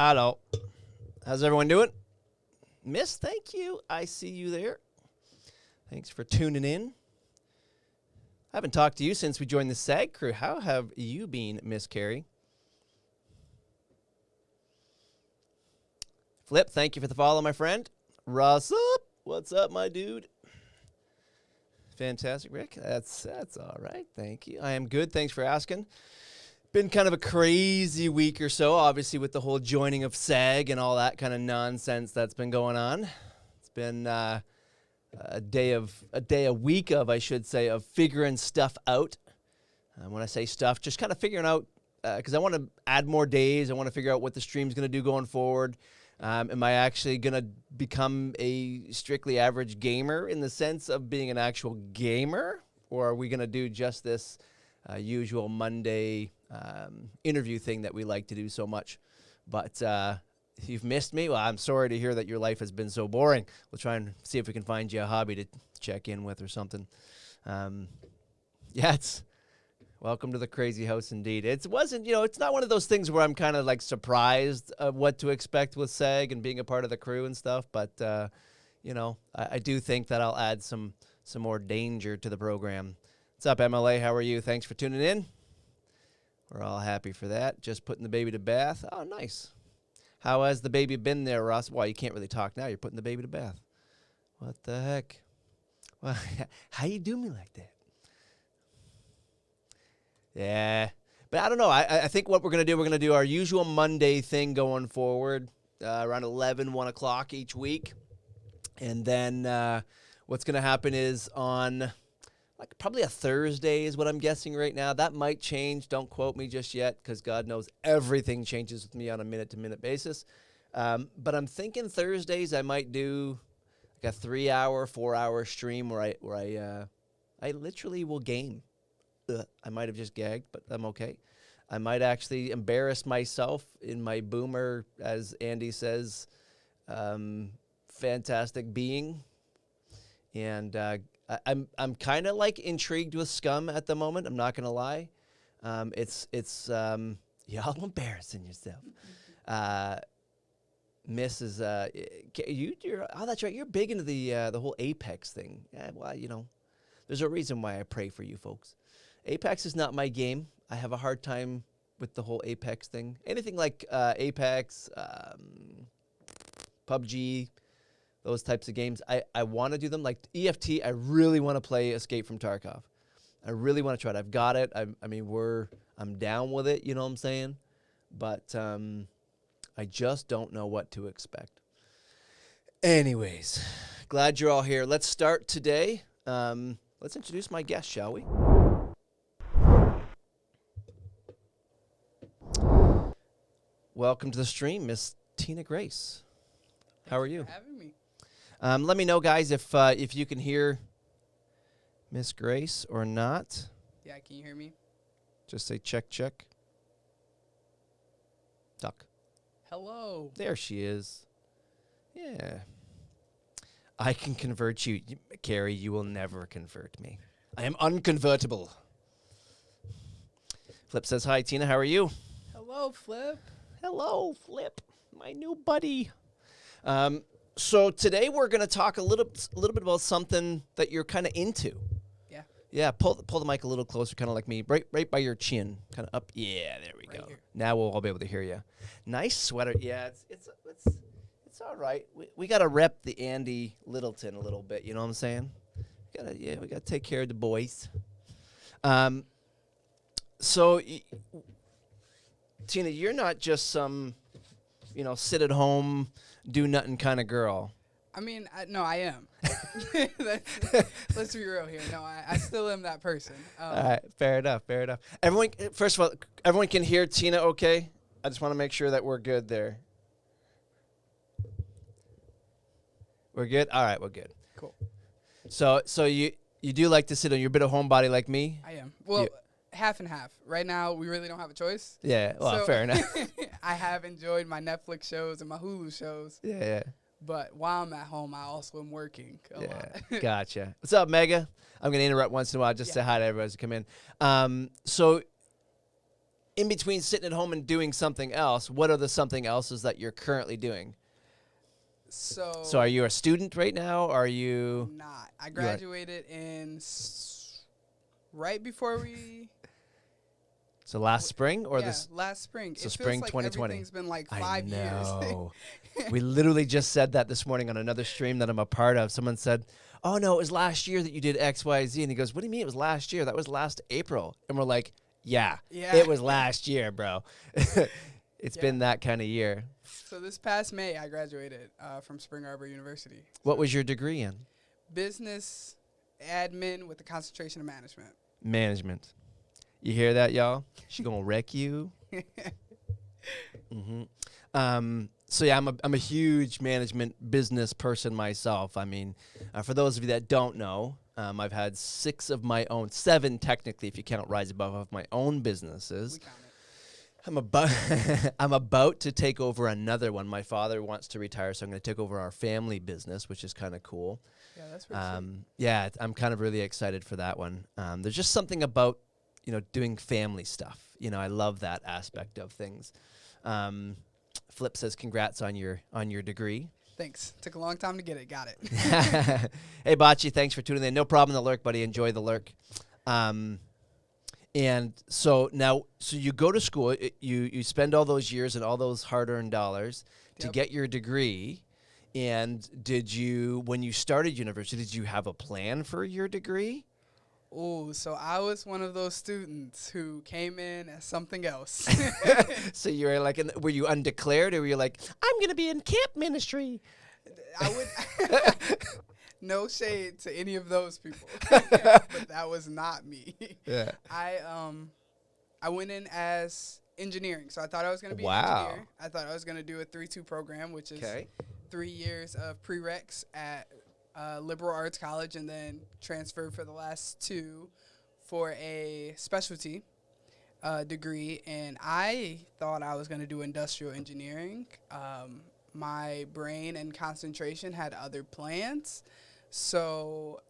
Hello. How's everyone doing? Miss, thank you. I see you there. Thanks for tuning in. I haven't talked to you since we joined the SAG crew. How have you been, Miss Carrie? Flip, thank you for the follow, my friend. Russ up. What's up, my dude? Fantastic, Rick. That's all right. Thank you. I am good. Thanks for asking. Been kind of a crazy week or so, obviously, with the whole joining of SAG and all that kind of nonsense that's been going on. It's been a week of figuring stuff out. When I say stuff, just kind of figuring out, because I want to add more days. I want to figure out what the stream's going to do going forward. Am I actually going to become a strictly average gamer in the sense of being an actual gamer? Or are we going to do just this usual Monday interview thing that we like to do so much? But if you've missed me, well, I'm sorry to hear that your life has been so boring. We'll try and see if we can find you a hobby to check in with or something. It's welcome to the crazy house indeed. It's not one of those things where I'm kind of like surprised of what to expect with SAG and being a part of the crew and stuff. But, I do think that I'll add some more danger to the program. What's up, MLA? How are you? Thanks for tuning in. We're all happy for that. Just putting the baby to bath. Oh, nice. How has the baby been there, Ross? Well, you can't really talk now. You're putting the baby to bath. What the heck? Well, how you do me like that? Yeah. But I don't know. I think what we're going to do our usual Monday thing going forward, around 1 o'clock each week. And then what's going to happen is on probably a Thursday is what I'm guessing right now. That might change. Don't quote me just yet because God knows everything changes with me on a minute-to-minute basis. But I'm thinking Thursdays I might do like a 3-hour, 4-hour stream where I literally will game. I might have just gagged, but I'm okay. I might actually embarrass myself in my boomer, as Andy says, fantastic being. And I'm kind of like intrigued with Scum at the moment. I'm not gonna lie. Y'all embarrassing yourself. Mrs. That's right. You're big into the whole Apex thing. Yeah, well, there's a reason why I pray for you folks. Apex is not my game. I have a hard time with the whole Apex thing. Anything like Apex, PUBG, those types of games, I want to do them. Like EFT, I really want to play Escape from Tarkov. I really want to try it. I've got it. I'm down with it, you know what I'm saying? But I just don't know what to expect. Anyways, glad you're all here. Let's start today. Let's introduce my guest, shall we? Welcome to the stream, Miss Tina Grace. How are you? Thanks for having me. Let me know, guys, if you can hear Miss Grace or not. Yeah, can you hear me? Just say check, check. Duck. Hello. There she is. Yeah. I can convert you. Carrie, you will never convert me. I am unconvertible. Flip says, hi, Tina. How are you? Hello, Flip. Hello, Flip, my new buddy. So today we're going to talk a little bit about something that you're kind of into. Yeah. Yeah, pull the mic a little closer, kind of like me, right by your chin, kind of up. Yeah, there we go. Here. Now we'll all be able to hear you. Nice sweater. Yeah, it's all right. We got to rep the Andy Littleton a little bit. You know what I'm saying? We got to take care of the boys. So, Tina, you're not just some, sit at home, do nothing kind of girl. I mean, I am. Let's be real here. No, I still am that person. All right, fair enough. Everyone, first of all, everyone can hear Tina okay? I just want to make sure that we're good there. We're good? All right, we're good. Cool. So you do like to sit on, you're a bit of homebody like me? I am. Well, half and half. Right now, we really don't have a choice. Yeah, well, fair enough. I have enjoyed my Netflix shows and my Hulu shows. Yeah. But while I'm at home, I also am working a lot. Gotcha. What's up, Mega? I'm going to interrupt once in a while just to say hi to everybody who's come in. So in between sitting at home and doing something else, what are the something else's that you're currently doing? So are you a student right now? Are you not? I graduated right before we. So last spring or last spring. So it spring feels like 2020. Everything's been like 5 years. We literally just said that this morning on another stream that I'm a part of. Someone said, "Oh no, it was last year that you did X, Y, Z," and he goes, "What do you mean it was last year? That was last April." And we're like, "Yeah, it was last year, bro." It's been that kind of year. So this past May, I graduated from Spring Arbor University. What was your degree in? Business admin with a concentration in management. Management. You hear that, y'all? She gonna wreck you. So yeah, I'm a huge management business person myself. I mean, for those of you that don't know, I've had 7 technically, if you count Rise Above, of my own businesses. We count it. I'm about to take over another one. My father wants to retire, so I'm going to take over our family business, which is kind of cool. Yeah, that's pretty sweet. Yeah, I'm kind of really excited for that one. There's just something about, doing family stuff. I love that aspect of things. Flip says, "Congrats on your degree." Thanks. Took a long time to get it. Got it. Hey, Bocce, thanks for tuning in. No problem in the lurk, buddy. Enjoy the lurk. And so now, you go to school, you spend all those years and all those hard-earned dollars to get your degree. And when you started university, did you have a plan for your degree? Oh, so I was one of those students who came in as something else. So you were like, were you undeclared, or were you like, I'm going to be in camp ministry? I would. No shade to any of those people, but that was not me. Yeah. I went in as engineering, so I thought I was going to be an engineer. I thought I was going to do a 3-2 program, which is 3 years of prereqs at liberal arts college, and then transferred for the last 2 for a specialty degree. And I thought I was going to do industrial engineering. My brain and concentration had other plans. So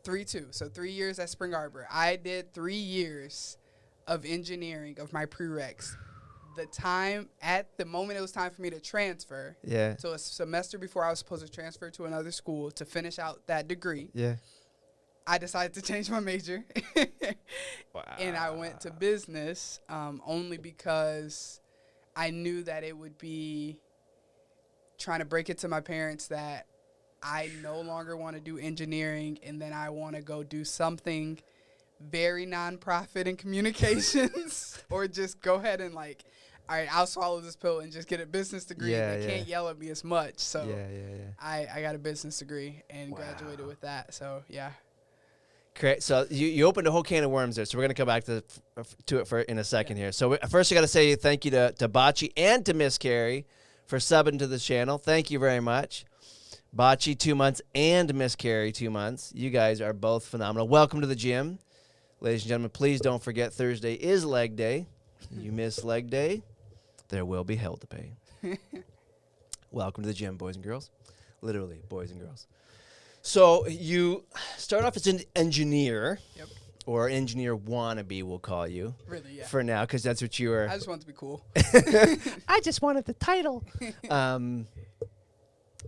3-2. So 3 years at Spring Arbor. I did 3 years of engineering of my prereqs. At the moment it was time for me to transfer. Yeah. So a semester before I was supposed to transfer to another school to finish out that degree. Yeah. I decided to change my major. Wow. And I went to business only because I knew that it would be trying to break it to my parents that I no longer want to do engineering, and then I want to go do something very nonprofit in communications or just go ahead and all right, I'll swallow this pill and just get a business degree. They can't yell at me as much. So I got a business degree and graduated with that. So, yeah. Great. So you opened a whole can of worms there. So we're going to come back to it in a second here. So first I got to say thank you to Bocce and to Miss Carrie for subbing to the channel. Thank you very much. Bocce 2 months and Miss Carrie 2 months. You guys are both phenomenal. Welcome to the gym. Ladies and gentlemen, please don't forget Thursday is leg day. You miss leg day, there will be hell to pay. Welcome to the gym, boys and girls. Literally, boys and girls. So you start off as an engineer. Yep. Or engineer wannabe, we'll call you. Really, yeah. For now, because that's what you were. I just want to be cool. I just wanted the title.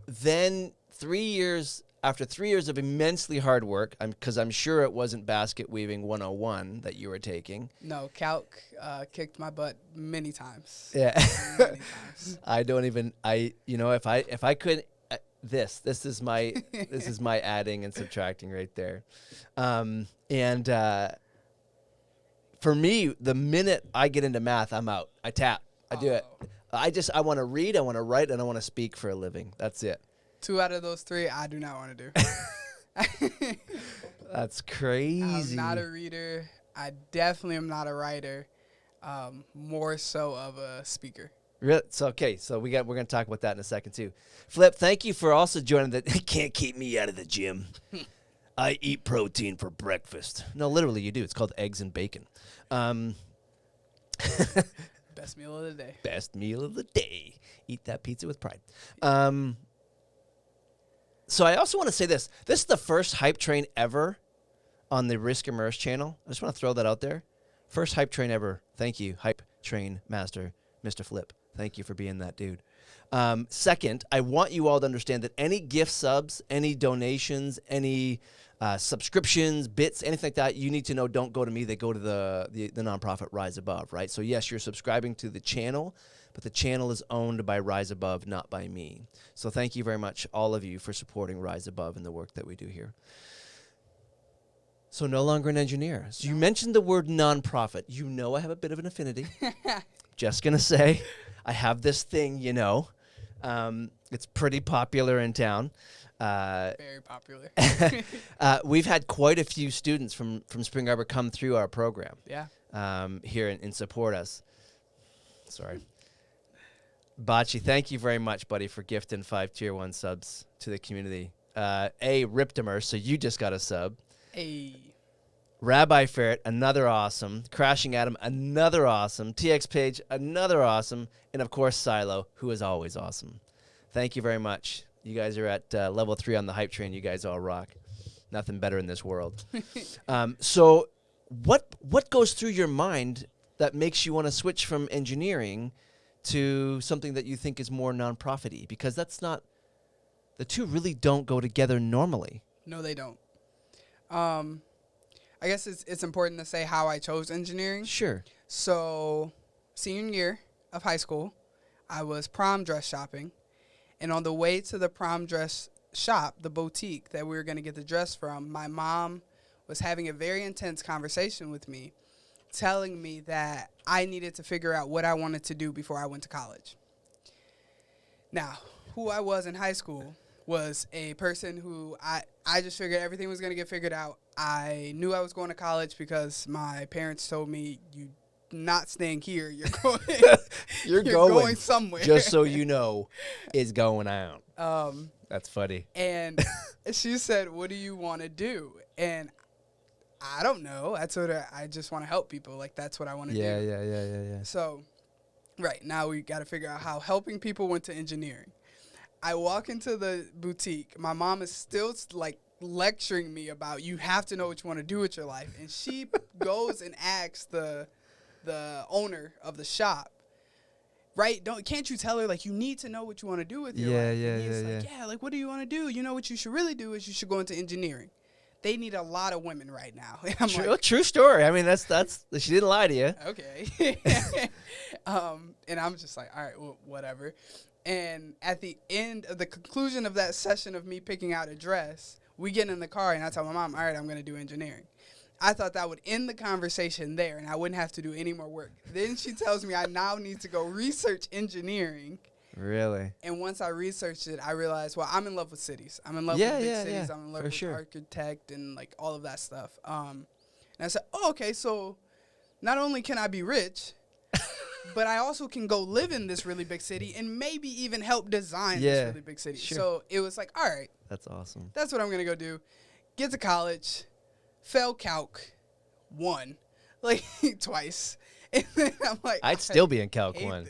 Then after 3 years of immensely hard work, because I'm sure it wasn't basket weaving 101 that you were taking. No, calc kicked my butt many times. Yeah. Many times. If I could, this is my adding and subtracting right there. For me, the minute I get into math, I'm out. I tap. I do it. I want to read, I want to write, and I want to speak for a living. That's it. 2 out of those 3, I do not want to do. That's crazy. I'm not a reader. I definitely am not a writer. More so of a speaker. Really? So okay. So we're gonna talk about that in a second too. Flip, thank you for also joining the. Can't keep me out of the gym. I eat protein for breakfast. No, literally, you do. It's called eggs and bacon. Best meal of the day. Best meal of the day. Eat that pizza with pride. So I also want to say this. This is the first hype train ever on the Risk Immerse channel. I just want to throw that out there. First hype train ever. Thank you, hype train master, Mr. Flip. Thank you for being that dude. Second, I want you all to understand that any gift subs, any donations, any subscriptions, bits, anything like that, you need to know don't go to me. They go to the nonprofit Rise Above, right? So yes, you're subscribing to the channel, but the channel is owned by Rise Above, not by me. So thank you very much, all of you, for supporting Rise Above and the work that we do here. So no longer an engineer. So you mentioned the word nonprofit. You know I have a bit of an affinity. Just going to say, I have this thing, you know. It's pretty popular in town. Very popular. We've had quite a few students from Spring Arbor come through our program. Yeah. Here and support us. Sorry. Bocce, thank you very much, buddy, for gifting 5 Tier 1 subs to the community. Riptimer, so you just got a sub. Hey. Rabbi Ferret, another awesome. Crashing Adam, another awesome. TX Page, another awesome. And, of course, Silo, who is always awesome. Thank you very much. You guys are at level 3 on the hype train. You guys all rock. Nothing better in this world. So what goes through your mind that makes you want to switch from engineering to something that you think is more nonprofit-y? Because that's not – the two really don't go together normally. No, they don't. I guess it's important to say how I chose engineering. Sure. So senior year of high school, I was prom dress shopping. And on the way to the prom dress shop, the boutique that we were going to get the dress from, my mom was having a very intense conversation with me, telling me that I needed to figure out what I wanted to do before I went to college. Now, who I was in high school was a person who I just figured everything was going to get figured out. I knew I was going to college because my parents told me, you're not staying here. You're going, you're going somewhere. Just so you know, is going out. That's funny. And she said, what do you want to do? And I don't know. I told her, I just want to help people. Like, that's what I want to do. Yeah. So, right, now we got to figure out how helping people went to engineering. I walk into the boutique. My mom is still, like, lecturing me about you have to know what you want to do with your life. And she goes and asks the owner of the shop, right? Can't you tell her, like, you need to know what you want to do with your life? And he's like, yeah, like, what do you want to do? You know what you should really do is you should go into engineering. They need a lot of women right now. And I'm like, true story. I mean, that's she didn't lie to you. Okay. And I'm just like, all right, well, whatever. And at the end of the conclusion of that session of me picking out a dress, we get in the car and I tell my mom, all right, I'm going to do engineering. I thought that would end the conversation there and I wouldn't have to do any more work. Then she tells me I now need to go research engineering. Really? And once I researched it, I realized, well, I'm in love with cities. I'm in love with big cities. I'm in love with architect and, like, all of that stuff. And I said, oh, okay, so not only can I be rich, but I also can go live in this really big city and maybe even help design this really big city. Sure. So it was like, all right. That's awesome. That's what I'm going to go do. Get to college, fail Calc 1, like, twice. And then I'm like, I'd still be in Calc 1.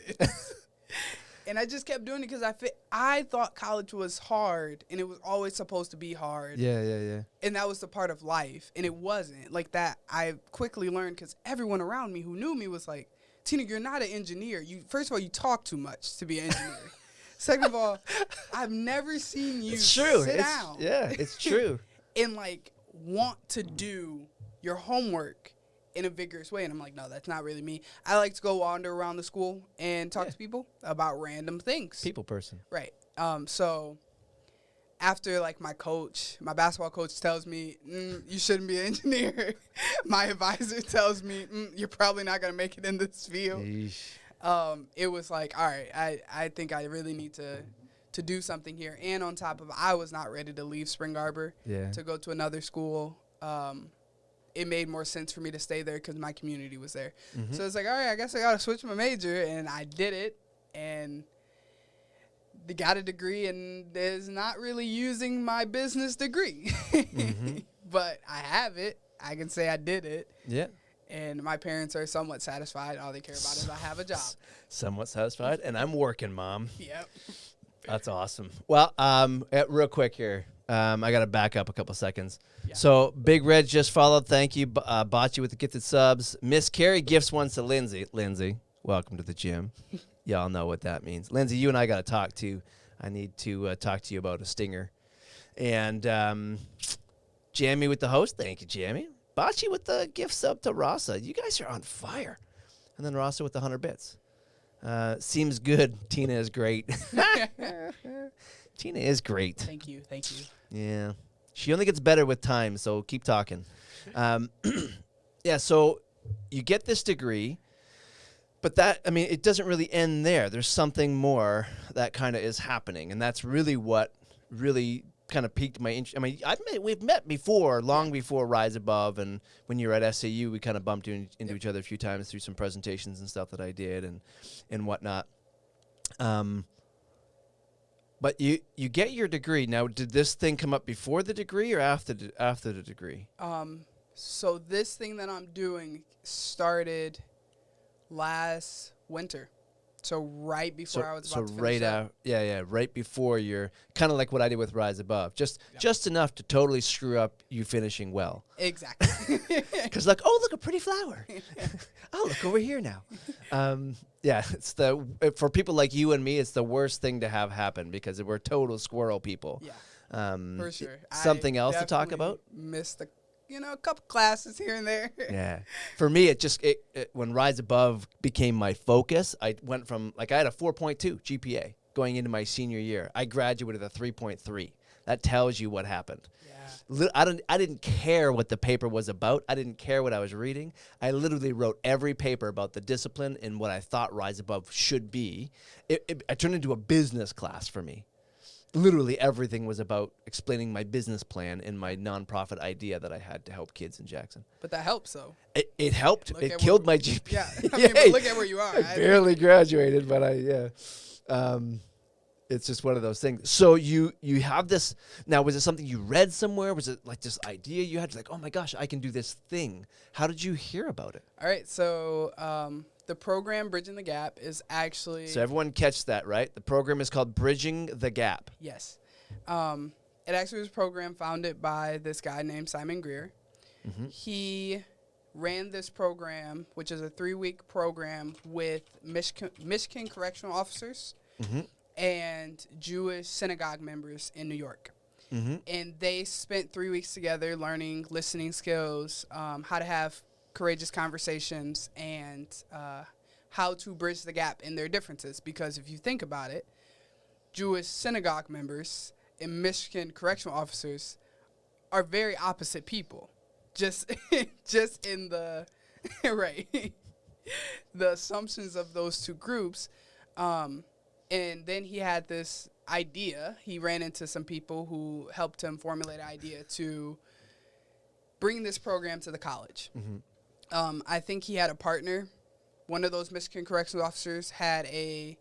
And I just kept doing it because I thought college was hard, and it was always supposed to be hard. Yeah. And that was the part of life, and it wasn't. Like that, I quickly learned because everyone around me who knew me was like, Tina, you're not an engineer. First of all, you talk too much to be an engineer. Second of all, I've never seen you sit down. Yeah, it's true. And, like, want to do your homework in a vigorous way. And I'm like, no, that's not really me. I like to go wander around the school and talk to people about random things. People person. Right. So after, like, my basketball coach tells me, you shouldn't be an engineer. My advisor tells me, you're probably not going to make it in this field. It was like, all right, I think I really need to do something here. And on top of, I was not ready to leave Spring Arbor to go to another school. It made more sense for me to stay there because my community was there. Mm-hmm. So it's like, all right, I guess I got to switch my major. And I did it. And got a degree and is not really using my business degree. Mm-hmm. But I have it. I can say I did it. Yeah. And my parents are somewhat satisfied. All they care about is I have a job. Somewhat satisfied. And I'm working, Mom. Yep. That's awesome. Well, real quick here. I got to back up a couple seconds. Yeah. So Big Red just followed. Thank you. Bocce with the gifted subs. Miss Carrie gifts ones to Lindsay. Lindsay, welcome to the gym. Y'all know what that means. Lindsay, you and I got to talk too. I need to talk to you about a stinger. And Jamie with the host. Thank you, Jamie. Bocce with the gift sub to Rasa. You guys are on fire. And then Rasa with the 100 bits. Seems good. Tina is great. Tina is great. Thank you. Thank you. Yeah. She only gets better with time, so keep talking. Yeah, so you get this degree, but it doesn't really end there. There's something more that kind of is happening, and that's really what really kind of piqued my interest. I mean, we've met before, long before Rise Above, and when you were at SAU, we kind of bumped into each other a few times through some presentations and stuff that I did and whatnot. But you get your degree. Now, did this thing come up before the degree or after the degree? So this thing that I'm doing started last winter. So right before I was about to finish up. Right before you're kind of like what I did with Rise Above. Just enough to totally screw up you finishing well. Exactly. Because like, oh, look, a pretty flower. Oh, look over here now. It's for people like you and me, it's the worst thing to have happen because we're total squirrel people. Yeah. For sure. Something else to talk about? Missed a couple classes here and there. Yeah. For me, it when Rise Above became my focus, I went from, I had a 4.2 GPA going into my senior year. I graduated with a 3.3. That tells you what happened. Yeah. I didn't care what the paper was about. I didn't care what I was reading. I literally wrote every paper about the discipline and what I thought Rise Above should be. It turned into a business class for me. Literally everything was about explaining my business plan and my nonprofit idea that I had to help kids in Jackson. But that helps, though. It helped. It killed my GPA. Yeah, but look at where you are. I barely graduated, but it's just one of those things. So you have this. Now, was it something you read somewhere? Was it like this idea you had? Like, oh my gosh, I can do this thing. How did you hear about it? All right, so the program Bridging the Gap is actually... So everyone catch that, right? The program is called Bridging the Gap. Yes. It actually was a program founded by this guy named Simon Greer. Mm-hmm. He ran this program, which is a 3-week program with Michigan correctional officers and Jewish synagogue members in New York. Mm-hmm. And they spent 3 weeks together learning listening skills, how to have courageous conversations, and how to bridge the gap in their differences. Because if you think about it, Jewish synagogue members and Michigan correctional officers are very opposite people. Just in the right the assumptions of those two groups. And then he had this idea. He ran into some people who helped him formulate an idea to bring this program to the college. Mm-hmm. I think he had a partner. One of those Michigan correctional officers had a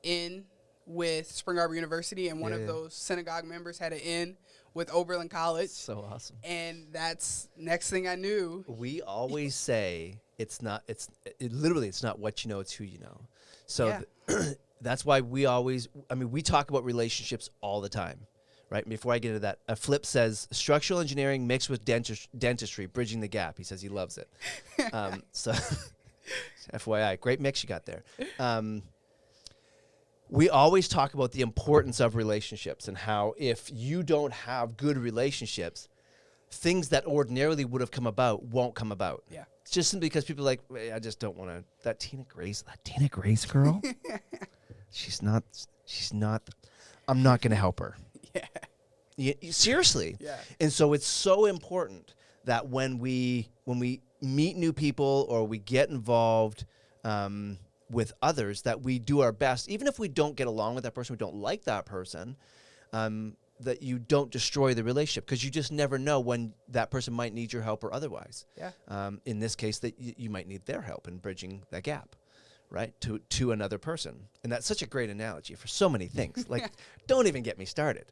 in with Spring Arbor University, and one of those synagogue members had an in with Oberlin College. So awesome. And that's next thing I knew. We always say it's not what you know, it's who you know. So that's why we talk about relationships all the time. Right, before I get into that, a Flip says structural engineering mixed with dentistry, bridging the gap. He says he loves it. So, FYI, great mix you got there. We always talk about the importance of relationships and how if you don't have good relationships, things that ordinarily would have come about won't come about. Yeah, it's just simply because people are like, I just don't want to. That Tina Grace girl, she's not. I'm not going to help her. Seriously. Yeah. And so it's so important that when we meet new people or we get involved with others, that we do our best, even if we don't get along with that person, we don't like that person, that you don't destroy the relationship, because you just never know when that person might need your help or otherwise. Yeah. In this case, that you might need their help in bridging that gap. Right, to another person. And that's such a great analogy for so many things. Like, don't even get me started.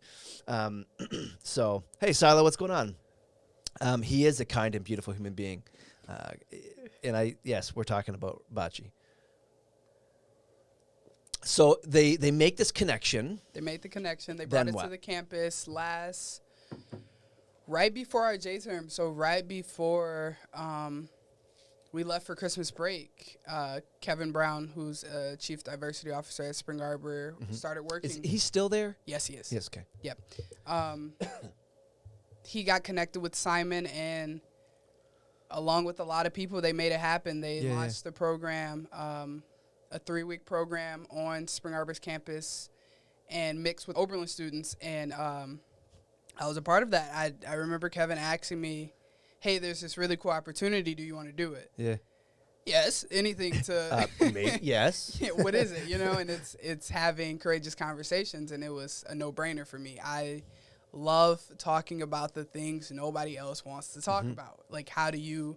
So, hey, Silo, what's going on? He is a kind and beautiful human being. And we're talking about Bocce. So they make this connection. They made the connection. They brought it to the campus last Right before our J term, so right before we left for Christmas break, Kevin Brown, who's a chief diversity officer at Spring Arbor, started working. Is he still there? Yes, he is. Yes, okay. Yep. He got connected with Simon, and along with a lot of people, they made it happen. They launched the program, a 3-week program on Spring Arbor's campus, and mixed with Oberlin students. And I was a part of that. I remember Kevin asking me, hey, there's this really cool opportunity. Do you want to do it? Yeah. Yes. Anything to. Maybe, yes. Yeah, what is it? And it's having courageous conversations, and it was a no-brainer for me. I love talking about the things nobody else wants to talk about. Like, how do you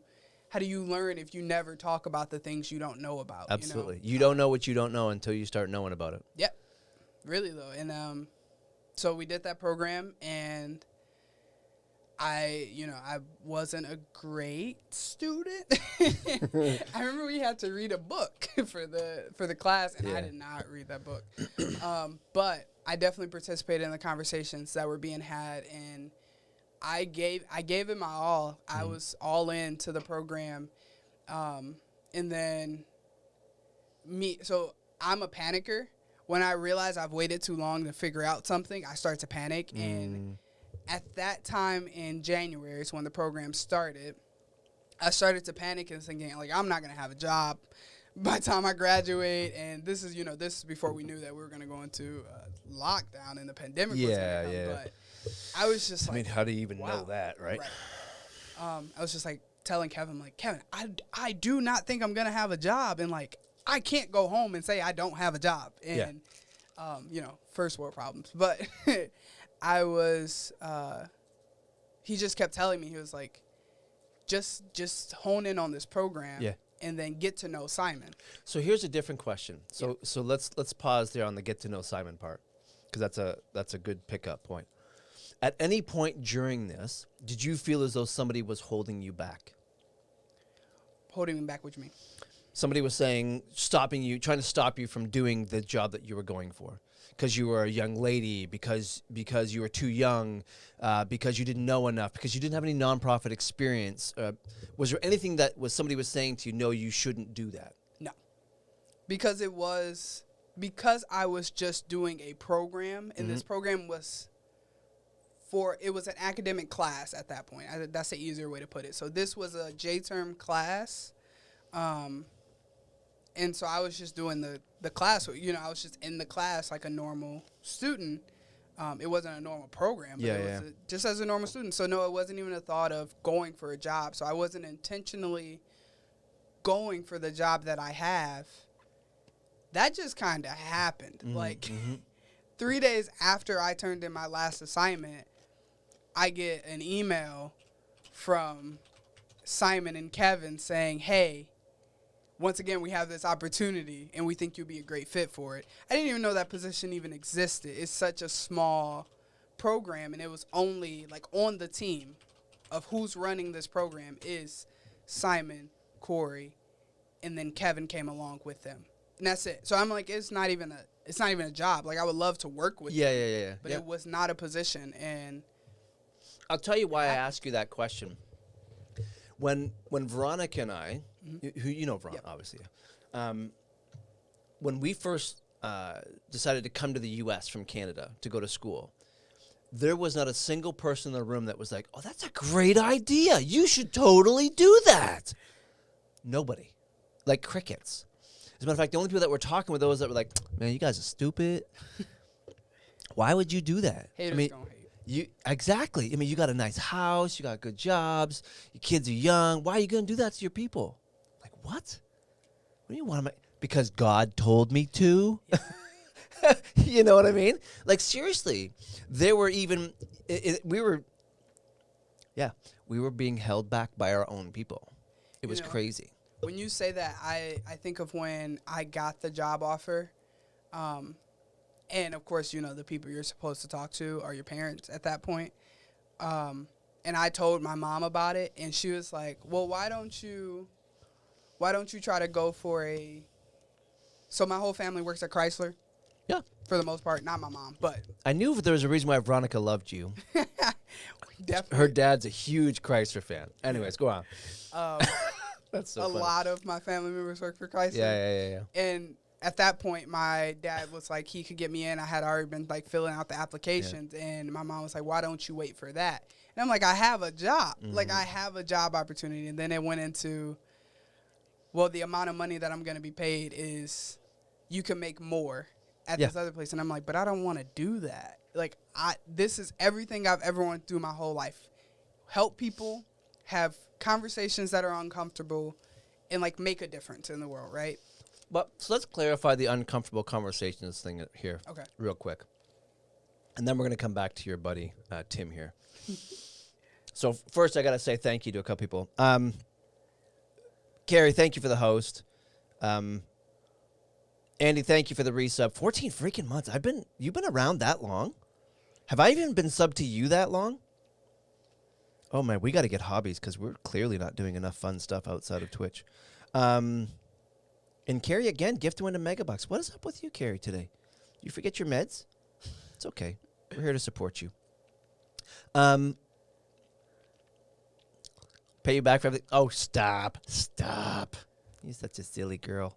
learn if you never talk about the things you don't know about? Absolutely. You don't know what you don't know until you start knowing about it. Yep. Really, though. And so we did that program, and I wasn't a great student. I remember we had to read a book for the class, and I did not read that book. But I definitely participated in the conversations that were being had, and I gave it my all. I was all in to the program, and then so I'm a panicker. When I realize I've waited too long to figure out something, I start to panic. And at that time in January is when the program started. I started to panic and thinking, like, I'm not going to have a job by the time I graduate. And this is before we knew that we were going to go into lockdown and the pandemic was going to come. But I was just like, how do you even know that, right? I was just like telling Kevin, like, Kevin, I do not think I'm going to have a job. And like, I can't go home and say I don't have a job. And, first world problems. But I was, he just kept telling me, he was like, just hone in on this program and then get to know Simon. So here's a different question. So let's pause there on the get to know Simon part, because that's a good pickup point. At any point during this, did you feel as though somebody was holding you back? Holding me back, what do you mean? Somebody was trying to stop you from doing the job that you were going for, because you were a young lady, because you were too young, because you didn't know enough, because you didn't have any nonprofit experience. Was there anything that somebody was saying to you, no, you shouldn't do that? No, because I was just doing a program, and this program was an academic class at that point. That's the easier way to put it. So this was a J-term class. And so I was just doing the class. I was just in the class like a normal student. It wasn't a normal program, but it was just as a normal student. So, no, it wasn't even a thought of going for a job. So I wasn't intentionally going for the job that I have. That just kind of happened. 3 days after I turned in my last assignment, I get an email from Simon and Kevin saying, hey, once again, we have this opportunity, and we think you'll be a great fit for it. I didn't even know that position even existed. It's such a small program, and it was only, like, on the team of who's running this program is Simon, Corey, and then Kevin came along with them. And that's it. So I'm like, it's not even a job. Like, I would love to work with them. But it was not a position. And I'll tell you why I ask you that question. When Veronica and I, who you know Veronica, obviously, when we first decided to come to the U.S. from Canada to go to school, there was not a single person in the room that was like, oh, that's a great idea. You should totally do that. Nobody. Like crickets. As a matter of fact, the only people that were talking were those that were like, man, you guys are stupid. Why would you do that? Haters gonna hate. Exactly. I mean, you got a nice house, you got good jobs, your kids are young. Why are you going to do that to your people? Like, what? What do you want? Because God told me to? Yeah. You know what I mean? Like, seriously, there were even, we were being held back by our own people. It was crazy. When you say that, I think of when I got the job offer. And, of course, the people you're supposed to talk to are your parents at that point. And I told my mom about it, and she was like, well, why don't you try to go for so my whole family works at Chrysler. Yeah. For the most part, not my mom, but. I knew there was a reason why Veronica loved you. definitely. Her dad's a huge Chrysler fan. Anyways, go on. That's so funny. A lot of my family members work for Chrysler. Yeah. And at that point, my dad was like, he could get me in. I had already been like filling out the applications, and my mom was like, why don't you wait for that? And I'm like, I have a job. Like, I have a job opportunity. And then it went into, well, the amount of money that I'm going to be paid is you can make more at this other place. And I'm like, but I don't want to do that. Like, this is everything I've ever wanted to do my whole life. Help people, have conversations that are uncomfortable, and, like, make a difference in the world, right? But so let's clarify the uncomfortable conversations thing here real quick. And then we're going to come back to your buddy, Tim, here. So first, I got to say thank you to a couple people. Carrie, thank you for the host. Andy, thank you for the resub. 14 freaking months. You've been around that long? Have I even been subbed to you that long? Oh, man, we got to get hobbies because we're clearly not doing enough fun stuff outside of Twitch. And Carrie, again, gift to win a megabucks. What is up with you, Carrie, today? You forget your meds? It's okay. We're here to support you. Pay you back for everything. Oh, stop. You're such a silly girl.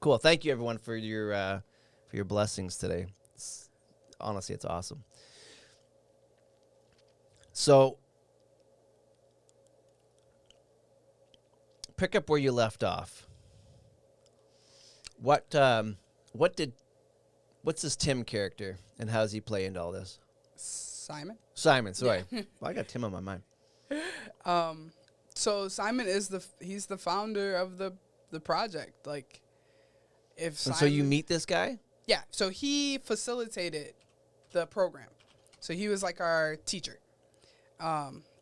Cool. Thank you, everyone, for your blessings today. Honestly, it's awesome. So, pick up where you left off. What's this Tim character, and how does he play into all this? Simon, sorry. Yeah. Well, I got Tim on my mind. So Simon is he's the founder of the project. Like, if Simon, so you meet this guy? Yeah. So he facilitated the program. So he was like our teacher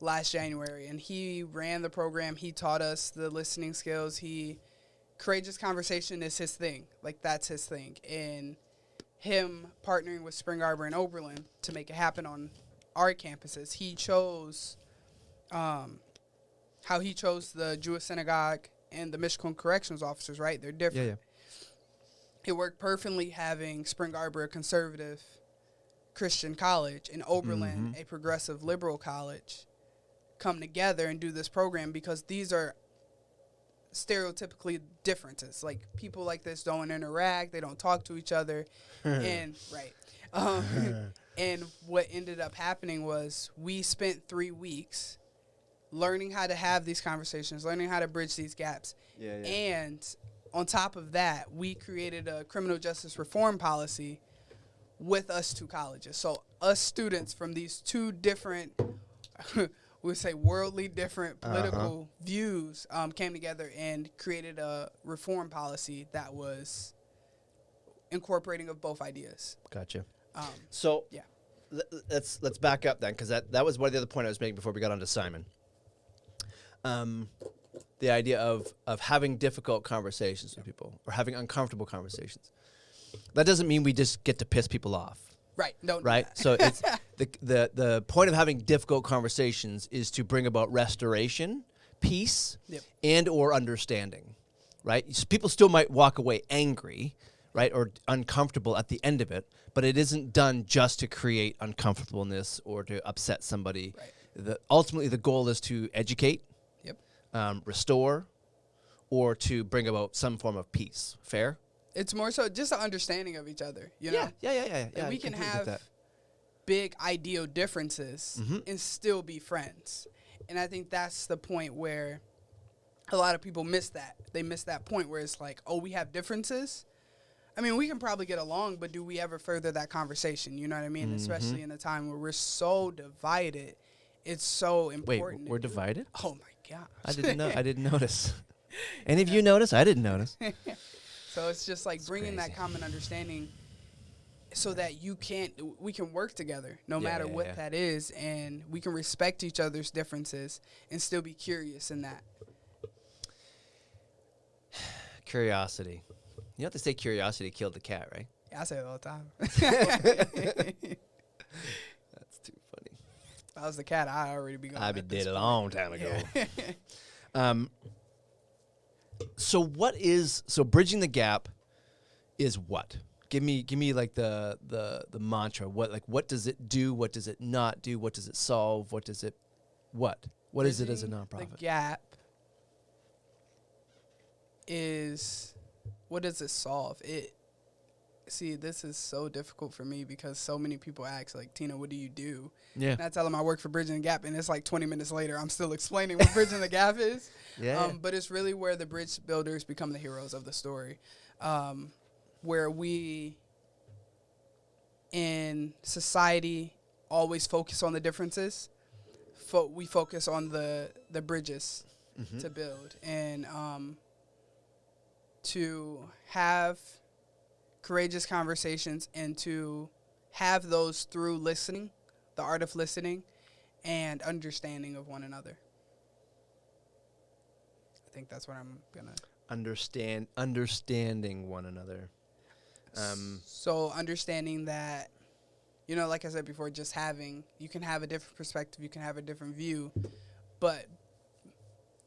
last January, and he ran the program. He taught us the listening skills. Courageous conversation is his thing. Like, that's his thing. And him partnering with Spring Arbor and Oberlin to make it happen on our campuses, he chose how he chose the Jewish synagogue and the Mishkan corrections officers, right? They're different. Yeah. It worked perfectly having Spring Arbor, a conservative Christian college, and Oberlin, a progressive liberal college, come together and do this program, because these are stereotypically differences. Like, people like this don't interact, they don't talk to each other. And and what ended up happening was we spent 3 weeks learning how to have these conversations, learning how to bridge these gaps. And on top of that, we created a criminal justice reform policy with us two colleges. So us students from these two different we would say worldly different political views came together and created a reform policy that was incorporating of both ideas. Gotcha. So yeah, let's back up then, because that was one of the other point I was making before we got onto Simon. The idea of having difficult conversations with people, or having uncomfortable conversations. That doesn't mean we just get to piss people off. Right. Don't right. Do So it's the point of having difficult conversations is to bring about restoration, peace, and or understanding. Right. So people still might walk away angry, right, or uncomfortable at the end of it, but it isn't done just to create uncomfortableness or to upset somebody. Right. Ultimately, the goal is to educate, restore, or to bring about some form of peace. Fair? It's more so just an understanding of each other, you know? Yeah. And we can have big ideal differences and still be friends. And I think that's the point where a lot of people miss that. They miss that point where it's like, oh, we have differences. I mean, we can probably get along, but do we ever further that conversation? You know what I mean? Especially in a time where we're so divided. It's so important. Wait, we're divided? Oh, my gosh. I didn't know. I didn't notice. Any of you notice? I didn't notice. So it's just like bringing that common understanding so that we can work together no matter what that is, and we can respect each other's differences and still be curious in that. Curiosity. You have to say curiosity killed the cat, right? Yeah, I say it all the time. That's too funny. If I was the cat, I'd already be going. I'd be dead a long time ago. So bridging the gap is what? Give me like the mantra. What does it do? What does it not do? What does it solve? What is it as a nonprofit? The gap is, what does it solve? See, this is so difficult for me because so many people ask, like, Tina, what do you do? Yeah. And I tell them I work for Bridging the Gap, and it's like 20 minutes later, I'm still explaining what Bridging the Gap is. Yeah. But it's really where the bridge builders become the heroes of the story, where we in society always focus on the differences. We focus on the bridges to build and to have courageous conversations and to have those through listening, the art of listening, and understanding of one another. I think that's what I'm gonna understanding one another. So understanding that, you know, like I said before, just you can have a different perspective, you can have a different view, but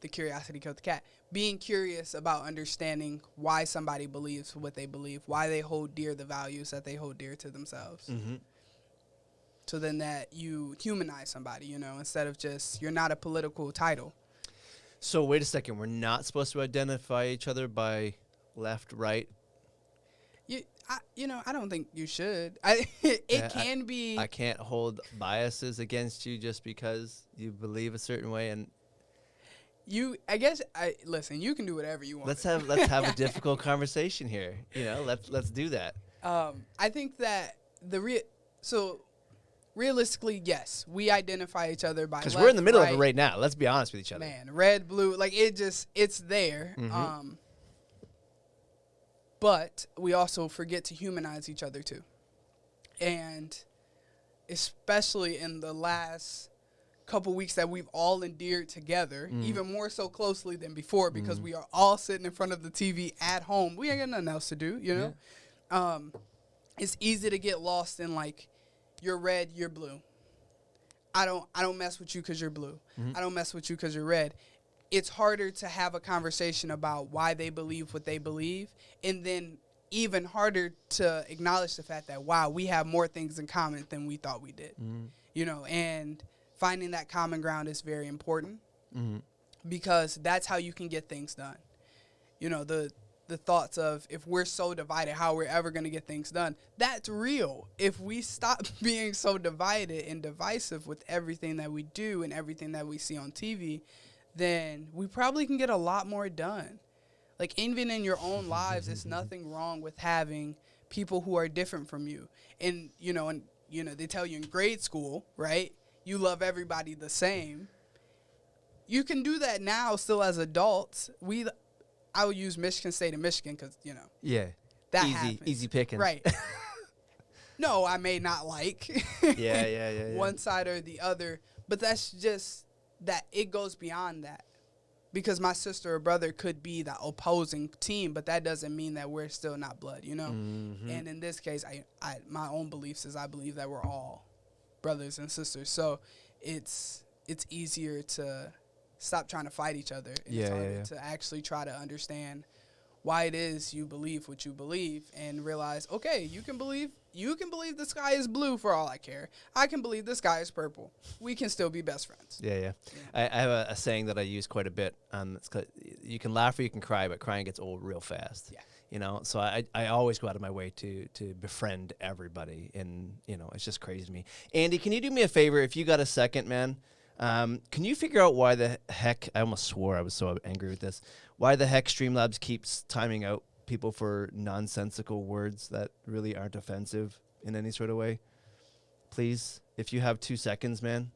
the curiosity killed the cat. Being curious about understanding why somebody believes what they believe, why they hold dear the values that they hold dear to themselves. Mm-hmm. So then that you humanize somebody, you know, instead of just, you're not a political title. So wait a second, we're not supposed to identify each other by left, right? I don't think you should. Can be. I can't hold biases against you just because you believe a certain way, and listen, you can do whatever you want. Let's have a difficult conversation here. You know, let's do that. I think that realistically, yes, we identify each other by, because we're in the middle of it right now. Let's be honest with each other. Man, red, blue, like it's there. Mm-hmm. But we also forget to humanize each other too, and especially in the last couple weeks that we've all endured together, even more so closely than before, because we are all sitting in front of the TV at home. We ain't got nothing else to do, you know? Yeah. It's easy to get lost in, like, you're red, you're blue. I don't mess with you because you're blue. I don't mess with you because you're red. It's harder to have a conversation about why they believe what they believe, and then even harder to acknowledge the fact that, wow, we have more things in common than we thought we did. You know, and finding that common ground is very important because that's how you can get things done. You know, the thoughts of, if we're so divided, how we're ever going to get things done, that's real. If we stop being so divided and divisive with everything that we do and everything that we see on TV, then we probably can get a lot more done. Like, even in your own lives, there's nothing wrong with having people who are different from you. And they tell you in grade school, right? You love everybody the same. You can do that now still as adults. I would use Michigan State and Michigan because, you know. Yeah. That happens. Easy picking. Right. No, I may not like yeah. one side or the other, but that's just that it goes beyond that. Because my sister or brother could be the opposing team, but that doesn't mean that we're still not blood, you know? And in this case, I my own beliefs is I believe that we're all brothers and sisters. So it's easier to stop trying to fight each other. And it's harder to actually try to understand why it is you believe what you believe and realize, okay, you can believe the sky is blue for all I care. I can believe the sky is purple. We can still be best friends. Yeah. I have a saying that I use quite a bit. It's you can laugh or you can cry, but crying gets old real fast. Yeah. You know, so I always go out of my way to befriend everybody, and, you know, it's just crazy to me. Andy, can you do me a favor if you got a second, man? Can you figure out why the heck, I almost swore, I was so angry with this, why the heck Streamlabs keeps timing out people for nonsensical words that really aren't offensive in any sort of way? Please, if you have 2 seconds, man.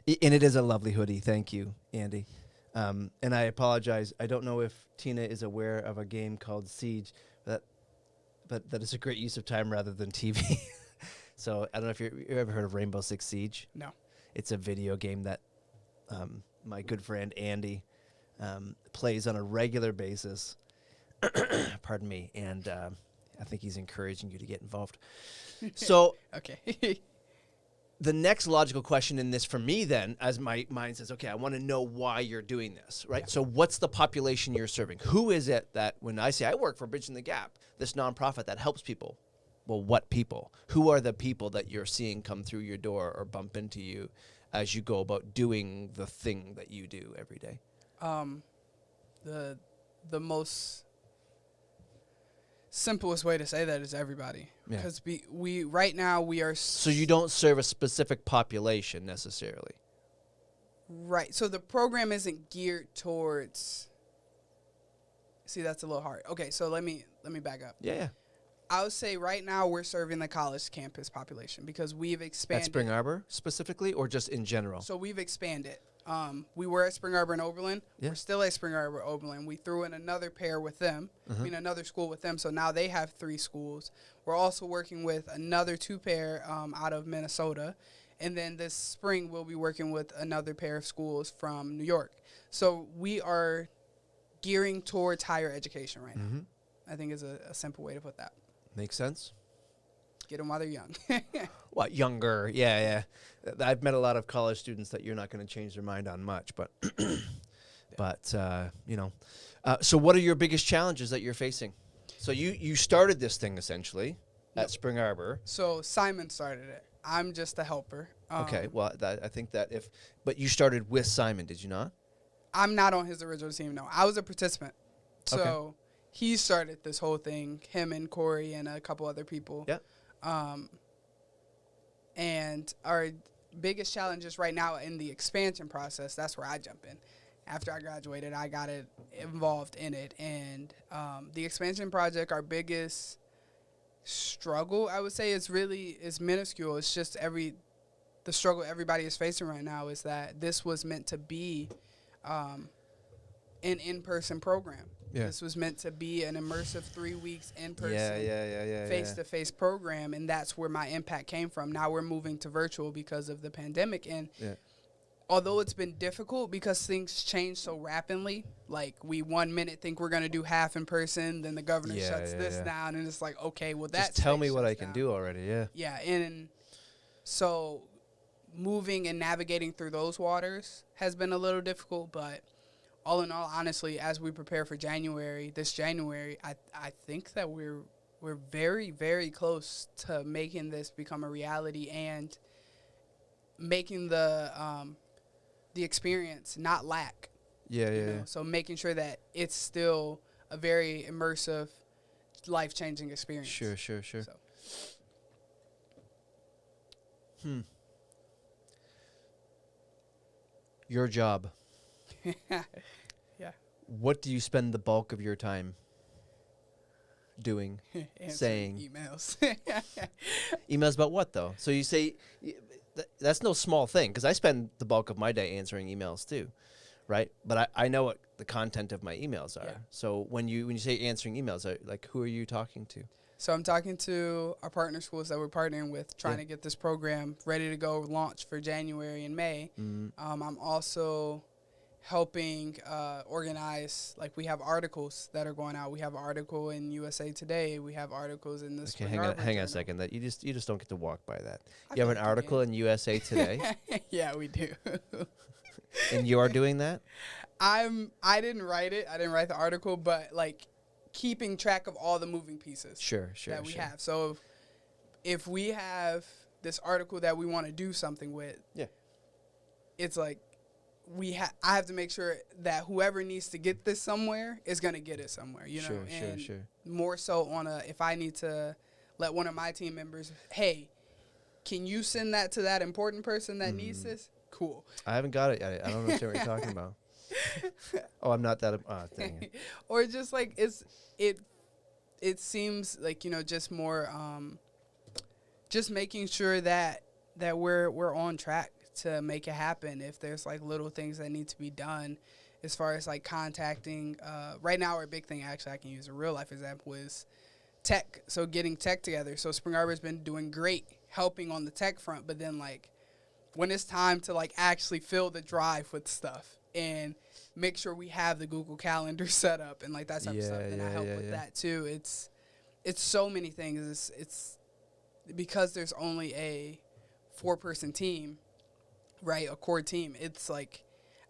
And it is a lovely hoodie. Thank you, Andy. And I apologize. I don't know if Tina is aware of a game called Siege, but that is a great use of time rather than TV. So I don't know if you've ever heard of Rainbow Six Siege. No. It's a video game that my good friend Andy plays on a regular basis. Pardon me. And I think he's encouraging you to get involved. So Okay. the next logical question in this for me then, as my mind says, okay, I want to know why you're doing this, right? Yeah. So what's the population you're serving? Who is it that when I say I work for Bridging the Gap, this nonprofit that helps people? Well, what people? Who are the people that you're seeing come through your door or bump into you as you go about doing the thing that you do every day? The most simplest way to say that is everybody. Because we right now we are... So you don't serve a specific population necessarily. Right. So the program isn't geared towards... See, that's a little hard. Okay, so let me back up. Yeah. I would say right now we're serving the college campus population because we've expanded. At Spring Arbor specifically, or just in general? So we've expanded. We were at Spring Arbor and Oberlin. Yeah. We're still at Spring Arbor, Oberlin. We threw in another pair with them. Another school with them. So now they have 3 schools. We're also working with another 2 pair out of Minnesota. And then this spring we'll be working with another pair of schools from New York. So we are gearing towards higher education right now. I think is a simple way to put that. Makes sense. Get them while they're young. What, younger? Yeah. I've met a lot of college students that you're not going to change their mind on much, but, So what are your biggest challenges that you're facing? So you started this thing essentially at Spring Arbor. So Simon started it. I'm just a helper. Okay, well, I think that but you started with Simon, did you not? I'm not on his original team, no. I was a participant. So... Okay. He started this whole thing, him and Corey and a couple other people. Yeah. And our biggest challenges right now in the expansion process, that's where I jump in. After I graduated, I got involved in it. And the expansion project, our biggest struggle, I would say, is minuscule. It's just the struggle everybody is facing right now is that this was meant to be an in-person program. Yeah. This was meant to be an immersive 3 weeks in-person, face-to-face program, and that's where my impact came from. Now we're moving to virtual because of the pandemic, and although it's been difficult because things change so rapidly, like we 1 minute think we're going to do half in person, then the governor shuts this down, and it's like, okay, well, that's... Just tell me what I can do already, Yeah, and so moving and navigating through those waters has been a little difficult, but... all in all, honestly, as we prepare for this January, I think that we're very, very close to making this become a reality and making the experience not lack. Yeah. So making sure that it's still a very immersive, life-changing experience. Sure. So. Your job. Yeah. What do you spend the bulk of your time doing, saying? Emails. Emails about what, though? So you say that's no small thing, because I spend the bulk of my day answering emails too, right? But I know what the content of my emails are. Yeah. So when you say answering emails, like, who are you talking to? So I'm talking to our partner schools that we're partnering with, trying to get this program ready to go launch for January and May. I'm also helping organize, like we have articles that are going out. We have an article in USA Today. We have articles in the Spring Arbor hang on a second. That you just don't get to walk by that. You have an article in USA Today? Yeah, we do. And you are doing that? I didn't write it. I didn't write the article, but like keeping track of all the moving pieces that we have. So if we have this article that we want to do something with, it's like I have to make sure that whoever needs to get this somewhere is going to get it somewhere, you know? Sure. More so if I need to let one of my team members, hey, can you send that to that important person that needs this? Cool. I haven't got it yet. I don't understand what you're talking about. Oh, I'm not that. Dang it. Or just like it seems like, just more, just making sure that we're on track to make it happen. If there's like little things that need to be done as far as like contacting, right now our big thing, actually I can use a real life example, is tech. So getting tech together. So Spring Arbor's been doing great helping on the tech front, but then like when it's time to like actually fill the drive with stuff and make sure we have the Google Calendar set up and like that type of stuff, and I help with that too. It's so many things. It's because there's only a 4-person team, right, a core team, it's like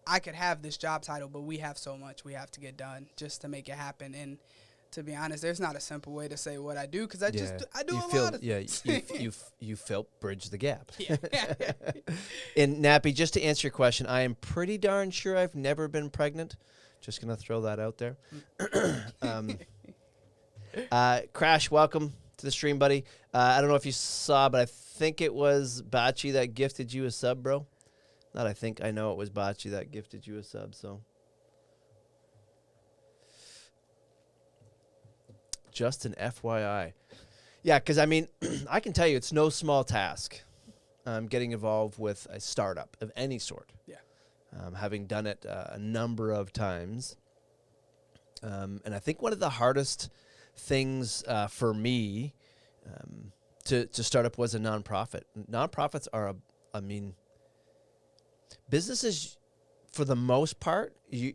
I could have this job title, but we have so much we have to get done just to make it happen. And to be honest, there's not a simple way to say what I do, because I do a lot of things. You felt bridge the gap. Yeah. And Nappy, just to answer your question, I am pretty darn sure I've never been pregnant. Just going to throw that out there. Crash, welcome to the stream, buddy. I don't know if you saw, but I think it was Bachi that gifted you a sub, bro. Not I think, I know it was Bachi that gifted you a sub, so. Just an FYI. Yeah, because, I mean, I can tell you it's no small task getting involved with a startup of any sort. Yeah. Having done it a number of times. And I think one of the hardest things for me to start up was a nonprofit. Nonprofits are, businesses, for the most part, you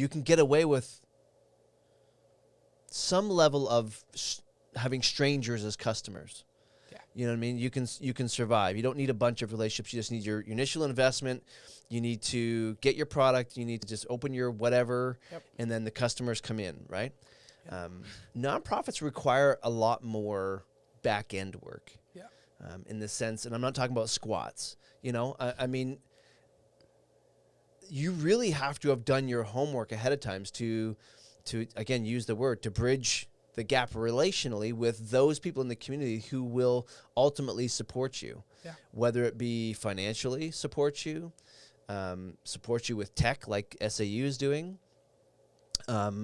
can get away with some level of having strangers as customers. Yeah. You know what I mean? You can survive. You don't need a bunch of relationships. You just need your initial investment. You need to get your product. You need to just open your whatever, and then the customers come in, right? Yep. Nonprofits require a lot more back-end work. Yeah. In the sense, and I'm not talking about squats. You know, I mean, you really have to have done your homework ahead of times to again use the word, to bridge the gap relationally with those people in the community who will ultimately support you. Yeah. Whether it be financially support you with tech like SAU is doing,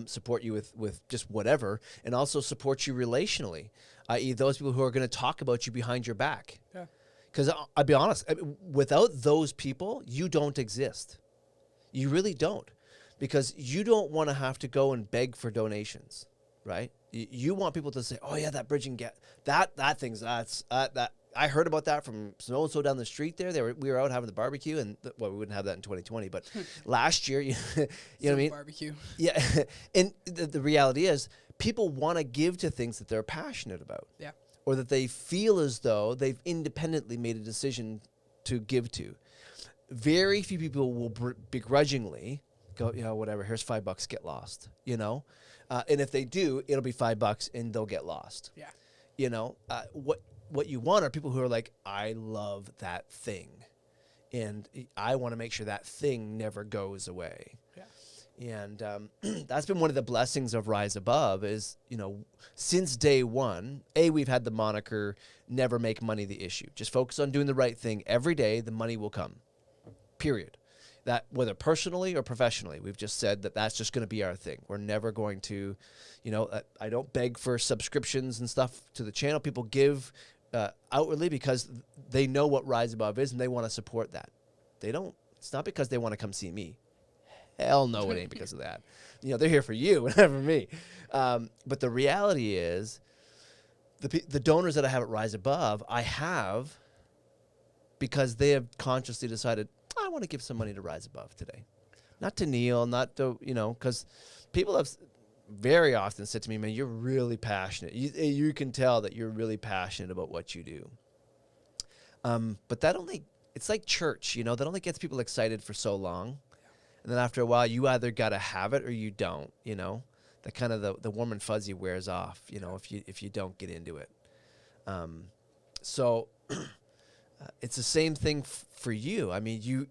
support you with just whatever, and also support you relationally, i.e. those people who are going to talk about you behind your back. Yeah. Because I'll be honest, without those people, you don't exist. You really don't. Because you don't want to have to go and beg for donations, right? You want people to say, "Oh yeah, that bridging gap, that thing's that I heard about that from so and so down the street there. We were out having the barbecue, and we wouldn't have that in 2020, but last year, you know what I mean? Barbecue. Yeah, and the reality is, people want to give to things that they're passionate about, yeah, or that they feel as though they've independently made a decision to give to. Very few people will begrudgingly go, you know, whatever, here's $5, get lost, you know? And if they do, it'll be $5 and they'll get lost. Yeah. You know, what you want are people who are like, I love that thing. And I want to make sure that thing never goes away. Yeah. And that's been one of the blessings of Rise Above is, you know, since day one, we've had the moniker, never make money the issue. Just focus on doing the right thing every day, the money will come, period. That whether personally or professionally, we've just said that that's just going to be our thing. We're never going to, you know, I don't beg for subscriptions and stuff to the channel. People give outwardly because they know what Rise Above is and they want to support that. They don't, it's not because they want to come see me. Hell no, it ain't because of that. You know, they're here for you and not for me. But the reality is the donors that I have at Rise Above, I have because they have consciously decided, I want to give some money to Rise Above today. Not to Neil, not to, you know, because people have very often said to me, man, you're really passionate. You can tell that you're really passionate about what you do. But that only, it's like church, you know, that only gets people excited for so long. And then after a while, you either got to have it or you don't, you know. That kind of the warm and fuzzy wears off, you know, if you don't get into it. So it's the same thing for you. I mean,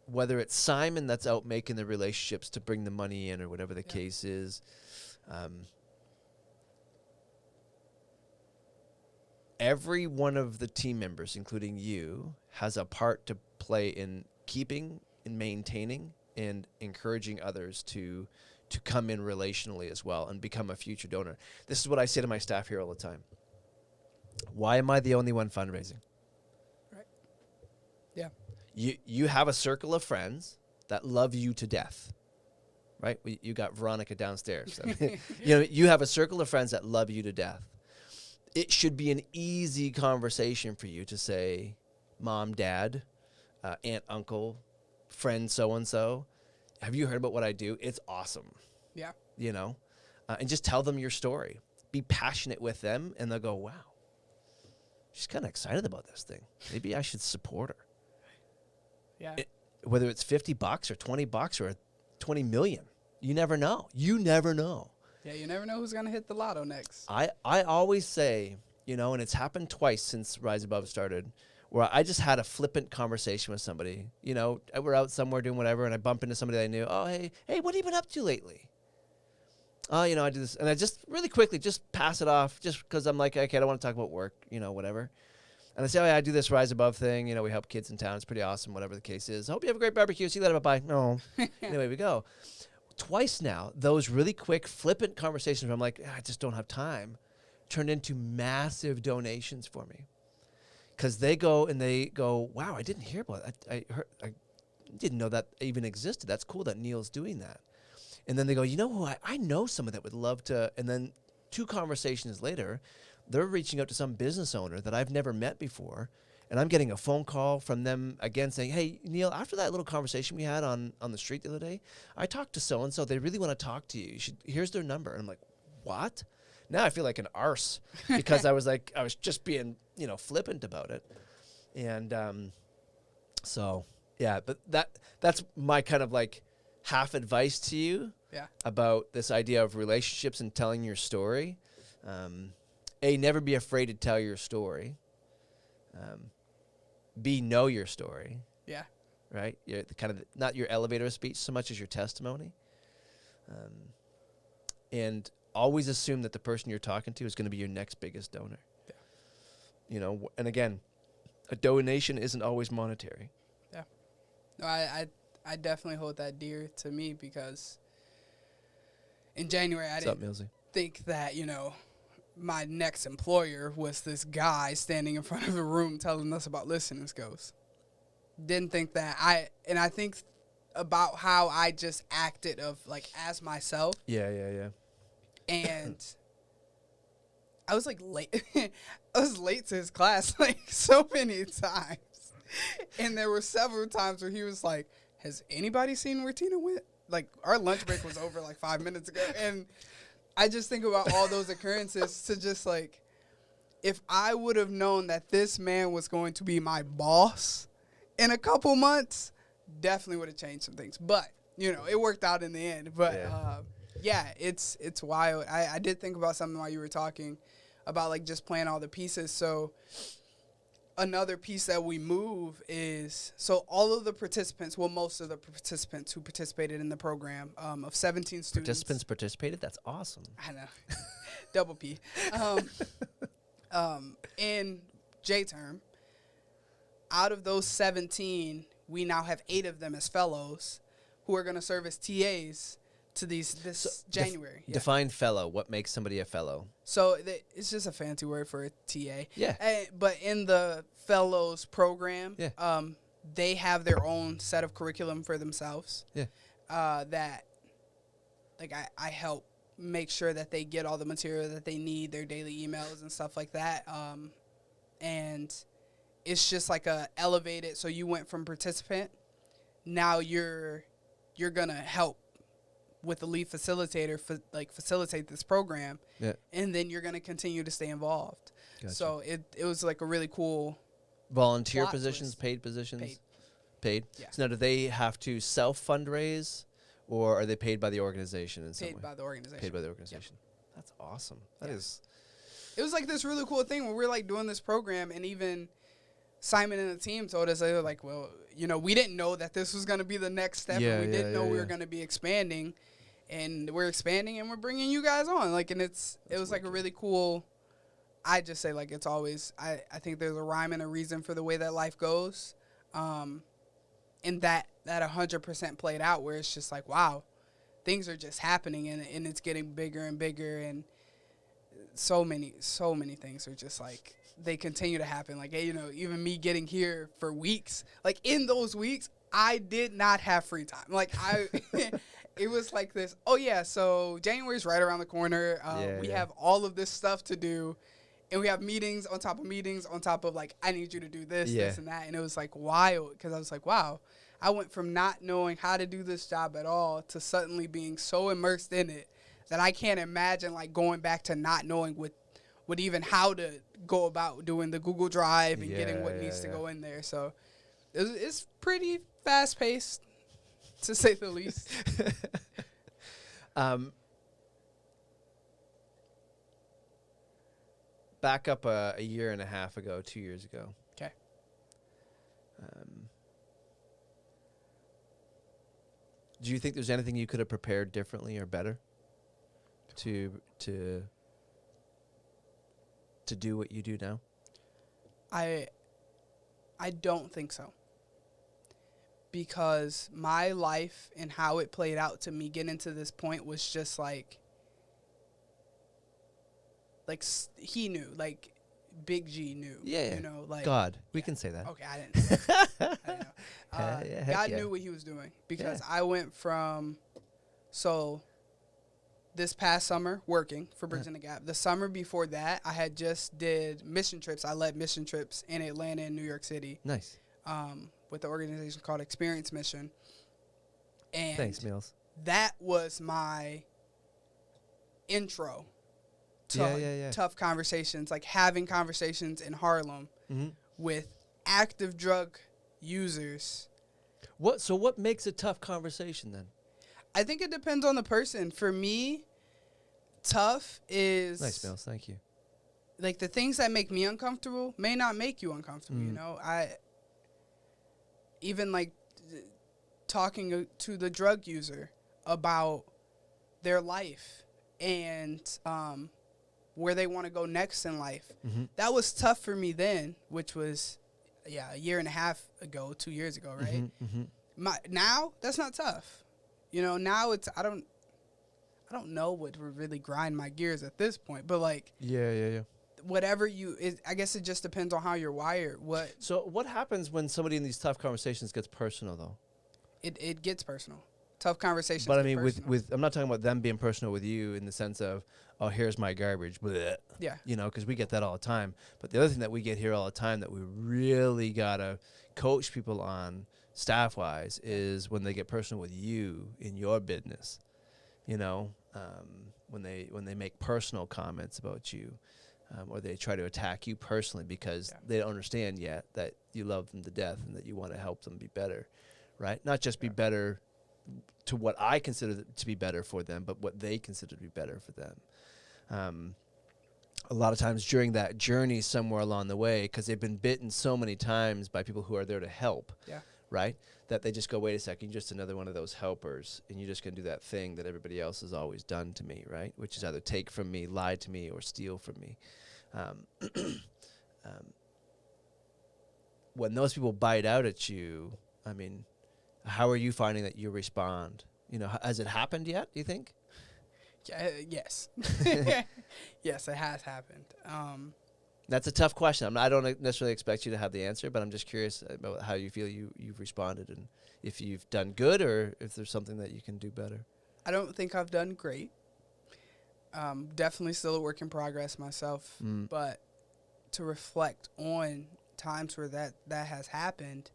whether it's Simon that's out making the relationships to bring the money in or whatever the case is, every one of the team members, including you, has a part to play in keeping and maintaining and encouraging others to come in relationally as well and become a future donor. This is what I say to my staff here all the time. Why am I the only one fundraising? Right. Yeah. You have a circle of friends that love you to death, right? You got Veronica downstairs. So you know, you have a circle of friends that love you to death. It should be an easy conversation for you to say, Mom, Dad, aunt, uncle, friend, so-and-so, have you heard about what I do? It's awesome. Yeah. You know, and just tell them your story. Be passionate with them, and they'll go, wow. she's kind of excited about this thing. Maybe I should support her. Yeah. Whether it's $50 or $20 or 20 million, you never know. You never know. Yeah, you never know who's going to hit the lotto next. I always say, you know, and it's happened twice since Rise Above started, where I just had a flippant conversation with somebody. You know, we're out somewhere doing whatever, and I bump into somebody that I knew. Oh, hey, what have you been up to lately? Oh, you know, I do this. And I just really quickly just pass it off just because I'm like, okay, I don't want to talk about work, you know, whatever. And I say, oh, yeah, I do this Rise Above thing. You know, we help kids in town. It's pretty awesome, whatever the case is. I hope you have a great barbecue. See you later. Bye-bye. No. Anyway, we go. Twice now, those really quick, flippant conversations where I'm like, I just don't have time, turned into massive donations for me. Because they go, wow, I didn't hear about it. I didn't know that even existed. That's cool that Neil's doing that. And then they go, you know who, I know someone that would love to. And then 2 conversations later, they're reaching out to some business owner that I've never met before. And I'm getting a phone call from them again saying, hey, Neil, after that little conversation we had on the street the other day, I talked to so-and-so. They really want to talk to you. Here's their number. And I'm like, what? Now I feel like an arse because I was just being, you know, flippant about it. And so, yeah, but that's my kind of like half advice to you about this idea of relationships and telling your story. Never be afraid to tell your story. B, know your story. Yeah. Right? You're not your elevator speech so much as your testimony. And always assume that the person you're talking to is going to be your next biggest donor. Yeah. You know, and again, a donation isn't always monetary. Yeah. No, I definitely hold that dear to me because in January I didn't think that, you know, my next employer was this guy standing in front of a room telling us about listening skills. Didn't think that. I think about how I just acted of like as myself. Yeah. And I was like late. I was late to his class like so many times. And there were several times where he was like, has anybody seen where Tina went? Like our lunch break was over like 5 minutes ago. And I just think about all those occurrences to just like, if I would have known that this man was going to be my boss in a couple months, definitely would have changed some things. But, you know, it worked out in the end. But, it's wild. I did think about something while you were talking about, like, just playing all the pieces. So another piece that we move is, so all of the participants, well, most of the participants who participated in the program, of 17 students. Participants participated? That's awesome. I know. Double P. In J-term, out of those 17, we now have 8 of them as fellows who are going to serve as TAs to this January. Define fellow. What makes somebody a fellow? So it's just a fancy word for a TA. Yeah. But in the fellows program, they have their own set of curriculum for themselves. Yeah. That, like, I help make sure that they get all the material that they need, their daily emails and stuff like that. And it's just like a elevated. So you went from participant, now you're gonna help with the lead facilitator facilitate this program, and then you're gonna continue to stay involved. Gotcha. So it was like a really cool volunteer positions, paid positions, paid. Yeah. So now do they have to self fundraise, or are they paid by the organization in some way? Paid by the organization. Paid by the organization. Yep. That's awesome. That is. It was like this really cool thing when we're like doing this program, and even Simon and the team told us, they were like, well, you know, we didn't know that this was going to be the next step. And we didn't know we were going to be expanding, and we're expanding and we're bringing you guys on. Like, and it was like a really cool, I just say, like, it's always, I think there's a rhyme and a reason for the way that life goes. And that 100% played out where it's just like, wow, things are just happening and it's getting bigger and bigger. And so many things are just like, they continue to happen. Like, you know, even me getting here for weeks, like in those weeks, I did not have free time. Like it was like this, so January's right around the corner. We have all of this stuff to do, and we have meetings on top of like, I need you to do this, this and that. And it was like wild because I was like, wow, I went from not knowing how to do this job at all to suddenly being so immersed in it that I can't imagine like going back to not knowing with even how to go about doing the Google Drive and getting what needs to go in there. So it's pretty fast paced, to say the least. Back up a year and a half ago, 2 years ago. Okay. Do you think there's anything you could have prepared differently or better to do what you do now? I don't think so. Because my life and how it played out to me getting to this point was just like he knew, like Big G knew. Yeah. You know, like God. We can say that. Okay, I didn't know. God knew what he was doing, because I went from, this past summer working for Bridging the Gap. The summer before that, I had just did mission trips. I led mission trips in Atlanta and New York City. Nice. With the organization called Experience Mission. And thanks, Mills. That was my intro to tough conversations, like having conversations in Harlem with active drug users. So what makes a tough conversation then? I think it depends on the person. For me, tough is... Nice, Mills. Thank you. Like, the things that make me uncomfortable may not make you uncomfortable, you know? Even, like, talking to the drug user about their life and where they want to go next in life. That was tough for me then, which was, a year and a half ago, 2 years ago, right? Now, that's not tough. You know, now it's, I don't know what would really grind my gears at this point, but, like... Yeah. Whatever I guess it just depends on how you're wired. So what happens when somebody in these tough conversations gets personal, though? It gets personal. Tough conversations. But I mean, with I'm not talking about them being personal with you in the sense of, oh, here's my garbage. Bleh. Yeah. You know, because we get that all the time. But the other thing that we get here all the time that we really gotta coach people on, staff-wise, is when they get personal with you in your business. You know, when they make personal comments about you. Or they try to attack you personally because they don't understand yet that you love them to death and that you want to help them be better, right? Not just be better to what I consider to be better for them, but what they consider to be better for them. A lot of times during that journey somewhere along the way, because they've been bitten so many times by people who are there to help, right? That they just go, wait a second, you're just another one of those helpers, and you're just going to do that thing that everybody else has always done to me, right? Which is either take from me, lie to me, or steal from me. When those people bite out at you, I mean, how are you finding that you respond? You know, has it happened yet, do you think? Yes. Yes, it has happened. That's a tough question. I don't necessarily expect you to have the answer, but I'm just curious about how you feel you've responded and if you've done good or if there's something that you can do better. I don't think I've done great. Definitely still a work in progress myself, but to reflect on times where that has happened,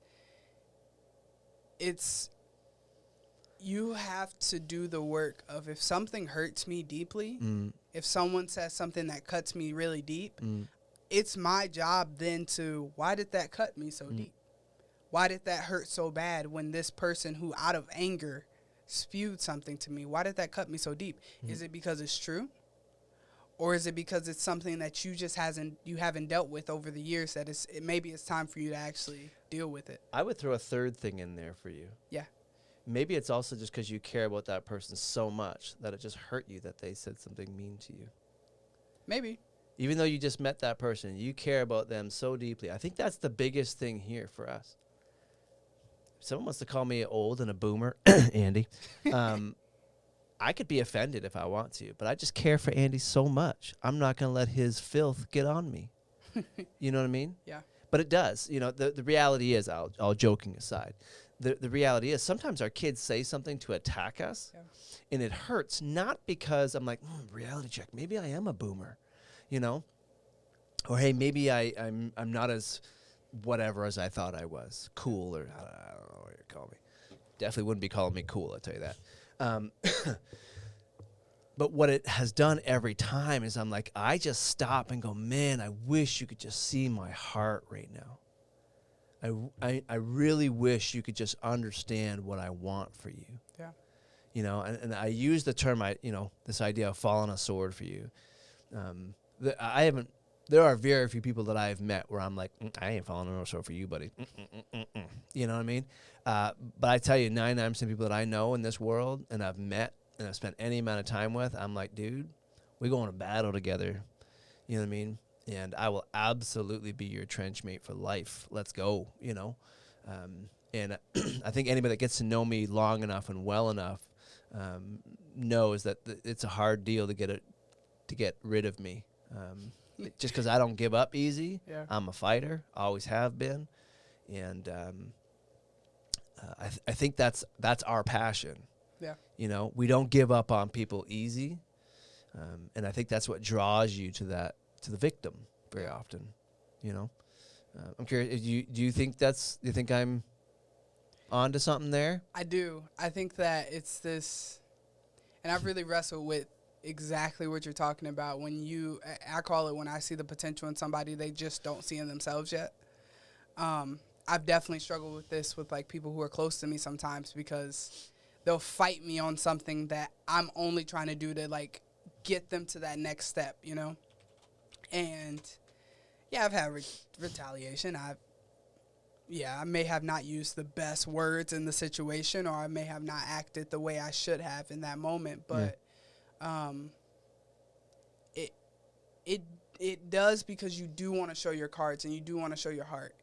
you have to do the work of, if something hurts me deeply, if someone says something that cuts me really deep, it's my job then to, why did that cut me so deep? Why did that hurt so bad when this person who out of anger spewed something to me? Why did that cut me so deep? Is it because it's true? Or is it because it's something that you just haven't dealt with over the years that maybe it's time for you to actually deal with it? I would throw a third thing in there for you. Yeah. Maybe it's also just because you care about that person so much that it just hurt you that they said something mean to you. Maybe. Even though you just met that person, you care about them so deeply. I think that's the biggest thing here for us. If someone wants to call me old and a boomer, Andy, I could be offended if I want to, but I just care for Andy so much. I'm not going to let his filth get on me. You know what I mean? Yeah. But it does. You know, the reality is, all joking aside, the reality is sometimes our kids say something to attack us, and it hurts, not because I'm like, reality check, maybe I am a boomer, you know? Or, hey, maybe I'm not as whatever as I thought I was, cool, or I don't know what you call me. Definitely wouldn't be calling me cool, I'll tell you that. But what it has done every time is I'm like, I just stop and go, man, I wish you could just see my heart right now. I really wish you could just understand what I want for you. Yeah. You know, and I use the term, this idea of fall on a sword for you. There are very few people that I've met where I'm like, I ain't falling on a sword for you, buddy. You know what I mean? But I tell you, 99% of people that I know in this world and I've met and I've spent any amount of time with, I'm like, dude, we're going to battle together. You know what I mean? And I will absolutely be your trench mate for life. Let's go, you know? And I think anybody that gets to know me long enough and well enough knows that it's a hard deal to get rid of me. Just because I don't give up easy. Yeah. I'm a fighter, always have been. And I think that's our passion. Yeah. You know, we don't give up on people easy. And I think that's what draws you to the victim very often, you know. I'm curious, do you think I'm onto something there? I do. I think that it's this, and I've really wrestled with exactly what you're talking about. I call it when I see the potential in somebody they just don't see in themselves yet. I've definitely struggled with this with like people who are close to me sometimes, because they'll fight me on something that I'm only trying to do to like get them to that next step, you know? And yeah, I've had retaliation. I may have not used the best words in the situation, or I may have not acted the way I should have in that moment. But it does, because you do want to show your cards and you do want to show your heart.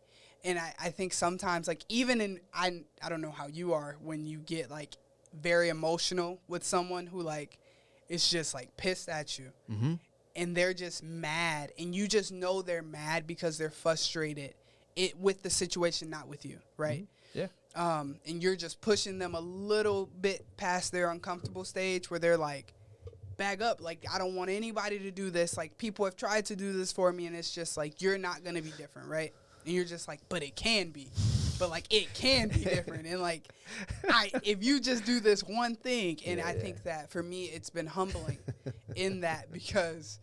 And I think sometimes, like, even I don't know how you are when you get like very emotional with someone who like is just like pissed at you. Mm-hmm. And they're just mad, and you just know they're mad because they're frustrated with the situation, not with you, right? Mm-hmm. Yeah. And you're just pushing them a little bit past their uncomfortable stage where they're like, bag up, like, I don't want anybody to do this. Like, people have tried to do this for me, and it's just like, you're not going to be different, right? And you're just like, but it can be. But, like, it can be different. And, like, if you just do this one thing, and I think that for me it's been humbling in that, because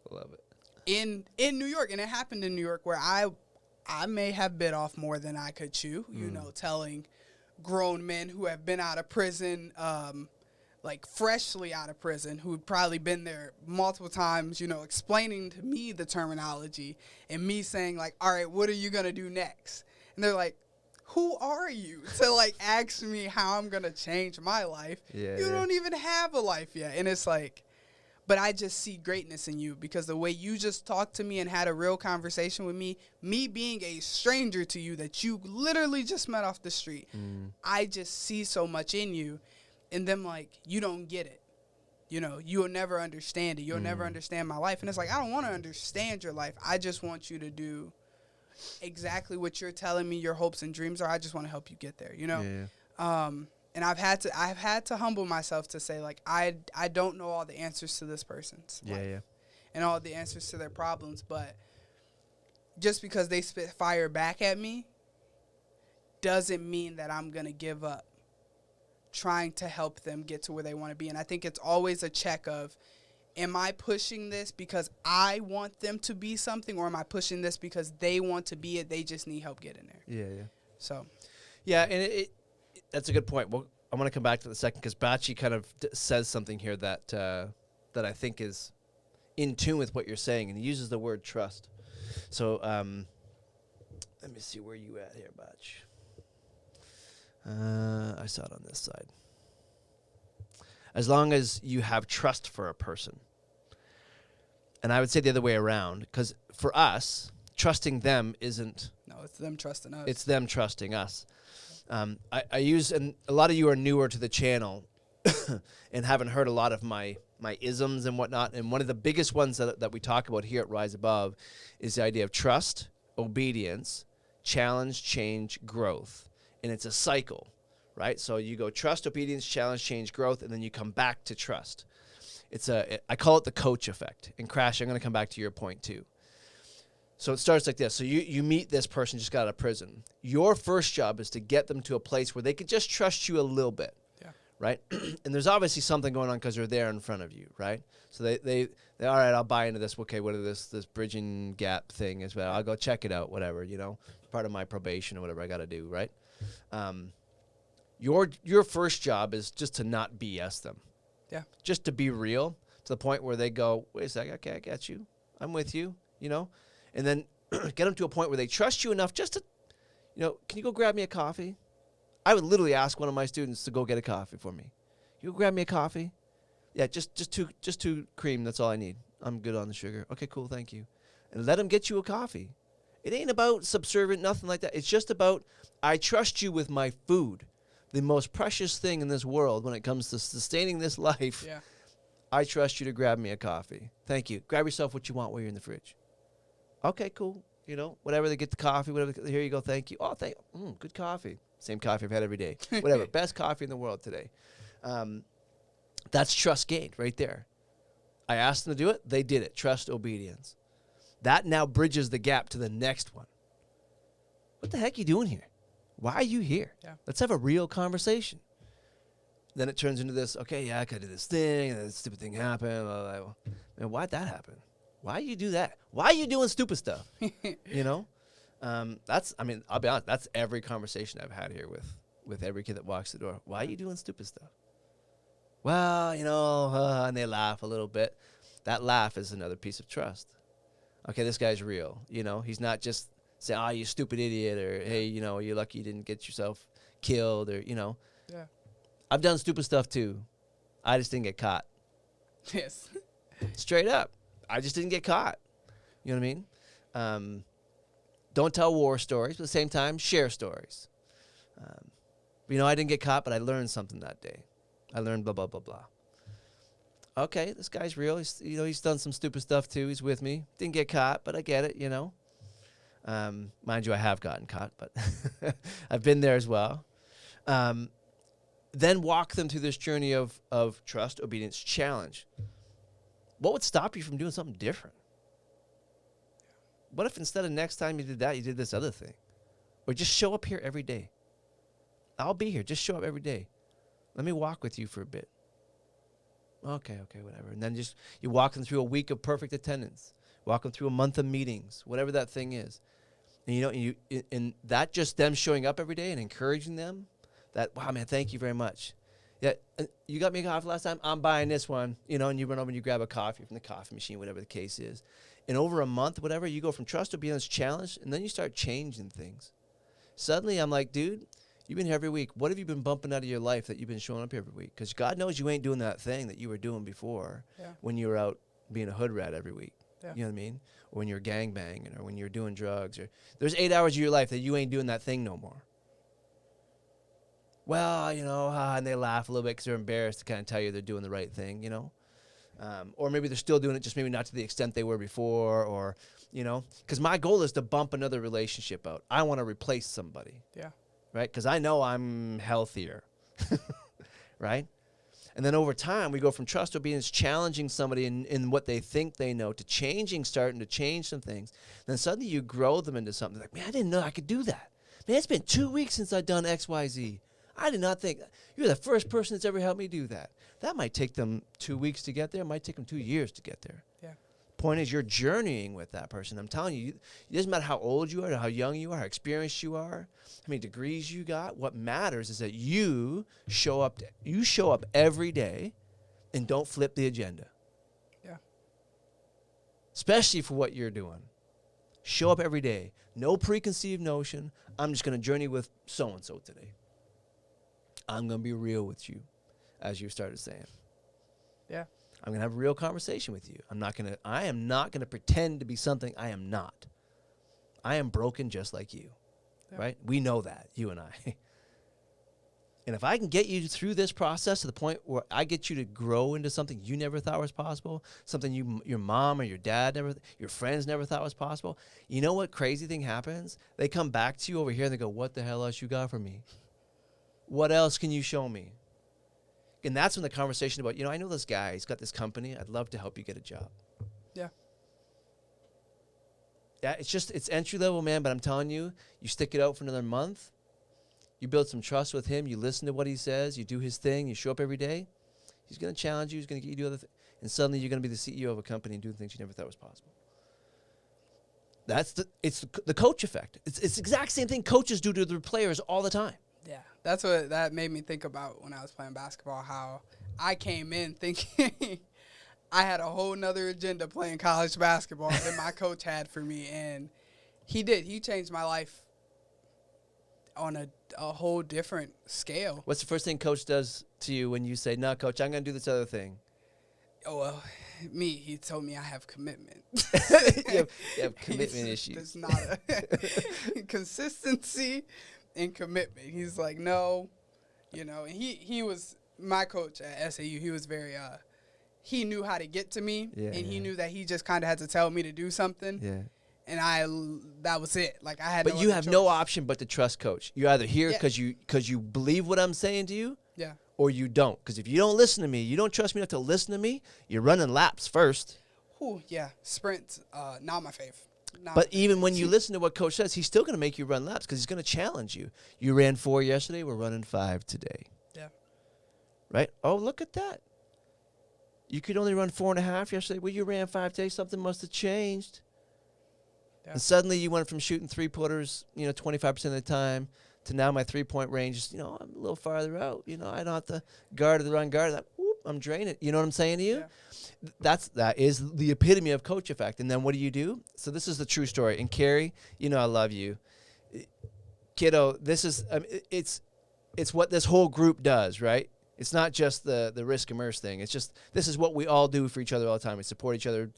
I love it. In New York, and it happened in New York, where I may have bit off more than I could chew, you know, telling grown men who have been out of prison, like freshly out of prison, who'd probably been there multiple times, you know, explaining to me the terminology, and me saying like, all right, what are you going to do next? And they're like, who are you to like ask me how I'm going to change my life? Yeah, you don't even have a life yet. And it's like, but I just see greatness in you, because the way you just talked to me and had a real conversation with me being a stranger to you that you literally just met off the street, I just see so much in you. And them like, you don't get it. You know, you'll never understand it. You'll never understand my life. And it's like, I don't want to understand your life. I just want you to do exactly what you're telling me your hopes and dreams are. I just want to help you get there, you know? Yeah. And I've had to humble myself to say, like, I don't know all the answers to this person's life and all the answers to their problems, but just because they spit fire back at me doesn't mean that I'm going to give up trying to help them get to where they want to be. And I think it's always a check of, am I pushing this because I want them to be something, or am I pushing this because they want to be it, they just need help getting there? Yeah. So. Yeah, and it that's a good point. Well, I'm going to come back to the second, because Bachi kind of says something here that I think is in tune with what you're saying, and he uses the word trust. So let me see where you at here, Bach. I saw it on this side. As long as you have trust for a person. And I would say the other way around, because for us, trusting them isn't... No, it's them trusting us. It's them trusting us. I use, and a lot of you are newer to the channel and haven't heard a lot of my isms and whatnot. And one of the biggest ones that we talk about here at Rise Above is the idea of trust, obedience, challenge, change, growth. And it's a cycle, right? So you go trust, obedience, challenge, change, growth, and then you come back to trust. I call it the coach effect. And Crash, I'm going to come back to your point too. So it starts like this. So you meet this person just got out of prison. Your first job is to get them to a place where they can just trust you a little bit, right? And there's obviously something going on because they're there in front of you, right? So they all right, I'll buy into this. Okay, what is this bridging gap thing as well? I'll go check it out, whatever, part of my probation or whatever I got to do, right? Your first job is just to not BS them. Yeah. Just to be real to the point where they go, wait a second, okay, I got you. I'm with you, and then get them to a point where they trust you enough just to, can you go grab me a coffee? I would literally ask one of my students to go get a coffee for me. You go grab me a coffee? Yeah, just two cream. That's all I need. I'm good on the sugar. Okay, cool, thank you. And let them get you a coffee. It ain't about subservient, nothing like that. It's just about, I trust you with my food. The most precious thing in this world when it comes to sustaining this life. Yeah. I trust you to grab me a coffee. Thank you. Grab yourself what you want while you're in the fridge. Okay, cool. Whatever, they get the coffee, whatever. Here you go, thank you. Oh, good coffee. Same coffee I've had every day. Whatever. Best coffee in the world today. That's trust gained right there. I asked them to do it. They did it. Trust, obedience. That now bridges the gap to the next one. What the heck are you doing here? Why are you here? Yeah. Let's have a real conversation. Then it turns into this, okay, yeah, I could do this thing, and this stupid thing happened. Blah, blah, blah. Man, why'd that happen? Why you do that? Why are you doing stupid stuff? I'll be honest, that's every conversation I've had here with every kid that walks the door. Why are you doing stupid stuff? Well, and they laugh a little bit. That laugh is another piece of trust. Okay, this guy's real. He's not just saying, oh, you stupid idiot, or hey, you're lucky you didn't get yourself killed, or, Yeah. I've done stupid stuff too. I just didn't get caught. Yes. Straight up. I just didn't get caught. You know what I mean? Don't tell war stories, but at the same time, share stories. I didn't get caught, but I learned something that day. I learned blah, blah, blah, blah. Okay, this guy's real. He's done some stupid stuff too. He's with me. Didn't get caught, but I get it, Mind you, I have gotten caught, but I've been there as well. Then walk them through this journey of trust, obedience, challenge. What would stop you from doing something different? What if instead of next time you did that, you did this other thing? Or just show up here every day. I'll be here. Just show up every day. Let me walk with you for a bit. Okay, whatever. And then just you walk them through a week of perfect attendance. Walk them through a month of meetings, whatever that thing is. And and that just them showing up every day and encouraging them. That, wow, man, thank you very much. Yeah, you got me a coffee last time. I'm buying this one, and you run over and you grab a coffee from the coffee machine, whatever the case is. And over a month, whatever, you go from trust to obedience, challenge, and then you start changing things. Suddenly, I'm like, dude, you've been here every week. What have you been bumping out of your life that you've been showing up here every week? Because God knows you ain't doing that thing that you were doing before when you were out being a hood rat every week. Yeah. You know what I mean? Or when you're gangbanging or when you're doing drugs. Or there's 8 hours of your life that you ain't doing that thing no more. Well, and they laugh a little bit because they're embarrassed to kind of tell you they're doing the right thing, or maybe they're still doing it, just maybe not to the extent they were before, or, because my goal is to bump another relationship out. I want to replace somebody. Yeah. Right? Because I know I'm healthier. Right? And then over time, we go from trust, obedience, challenging somebody in what they think they know, to starting to change some things. Then suddenly you grow them into something like, man, I didn't know I could do that. Man, it's been 2 weeks since I've done X, Y, Z. I did not think, you're the first person that's ever helped me do that. That might take them 2 weeks to get there. It might take them 2 years to get there. Yeah. Point is, you're journeying with that person. I'm telling you, it doesn't matter how old you are, or how young you are, how experienced you are, how many degrees you got. What matters is that you show up every day and don't flip the agenda. Yeah. Especially for what you're doing. Show up every day. No preconceived notion. I'm just going to journey with so-and-so today. I'm going to be real with you, as you started saying. Yeah. I'm going to have a real conversation with you. I am not going to pretend to be something I am not. I am broken just like you, right? We know that, you and I. And if I can get you through this process to the point where I get you to grow into something you never thought was possible, something your mom or your dad your friends never thought was possible, you know what crazy thing happens? They come back to you over here and they go, what the hell else you got for me? What else can you show me? And that's when the conversation about, I know this guy, he's got this company. I'd love to help you get a job. Yeah. Yeah, it's entry level, man, but I'm telling you, you stick it out for another month, you build some trust with him, you listen to what he says, you do his thing, you show up every day, he's going to challenge you, he's going to get you to do other things. And suddenly you're going to be the CEO of a company and doing things you never thought was possible. It's the coach effect. It's the exact same thing coaches do to their players all the time. Yeah, that's what that made me think about when I was playing basketball, how I came in thinking I had a whole nother agenda playing college basketball than my coach had for me. And he did. He changed my life on a whole different scale. What's the first thing coach does to you when you say, no, coach, I'm going to do this other thing? Oh, well, he told me I have commitment. you have commitment issues. There's not a consistency and commitment. He's like, no, and he was my coach at SAU. He was very, he knew how to get to me, he knew that he just kind of had to tell me to do something. Yeah. And that was it. Like, I had But you have choice. No option but to trust coach. You're either here because you believe what I'm saying to you, or you don't. Because if you don't listen to me, you don't trust me enough to listen to me, you're running laps first. Ooh, yeah. Sprints, not my fave. But even when you listen to what coach says, he's still going to make you run laps because he's going to challenge you. You ran 4 yesterday, we're running 5 today. Yeah. Right? Oh, look at that. You could only run 4.5 yesterday. Well, you ran 5 today. Something must have changed. Yeah. And suddenly you went from shooting 3-pointers, 25% of the time, to now my 3-point range is, I'm a little farther out. I don't have to guard the run guard. I'm draining. You know what I'm saying to you? Yeah. That is the epitome of coach effect. And then what do? So this is the true story. And Carrie, I love you. Kiddo, this is, it's what this whole group does, right? It's not just the risk immerse thing. It's just, this is what we all do for each other all the time. We support each other,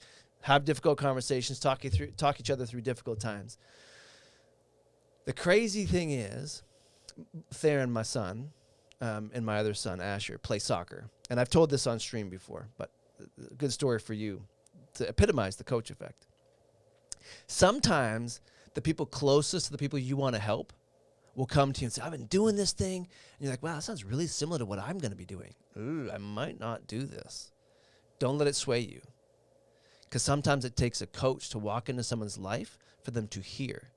have difficult conversations, talk each other through difficult times. The crazy thing is, Theron, my son, and my other son, Asher, play soccer. And I've told this on stream before, but a good story for you to epitomize the coach effect. Sometimes the people closest to the people you want to help will come to you and say, I've been doing this thing. And you're like, wow, that sounds really similar to what I'm going to be doing. Ooh, I might not do this. Don't let it sway you. Because sometimes it takes a coach to walk into someone's life for them to hear.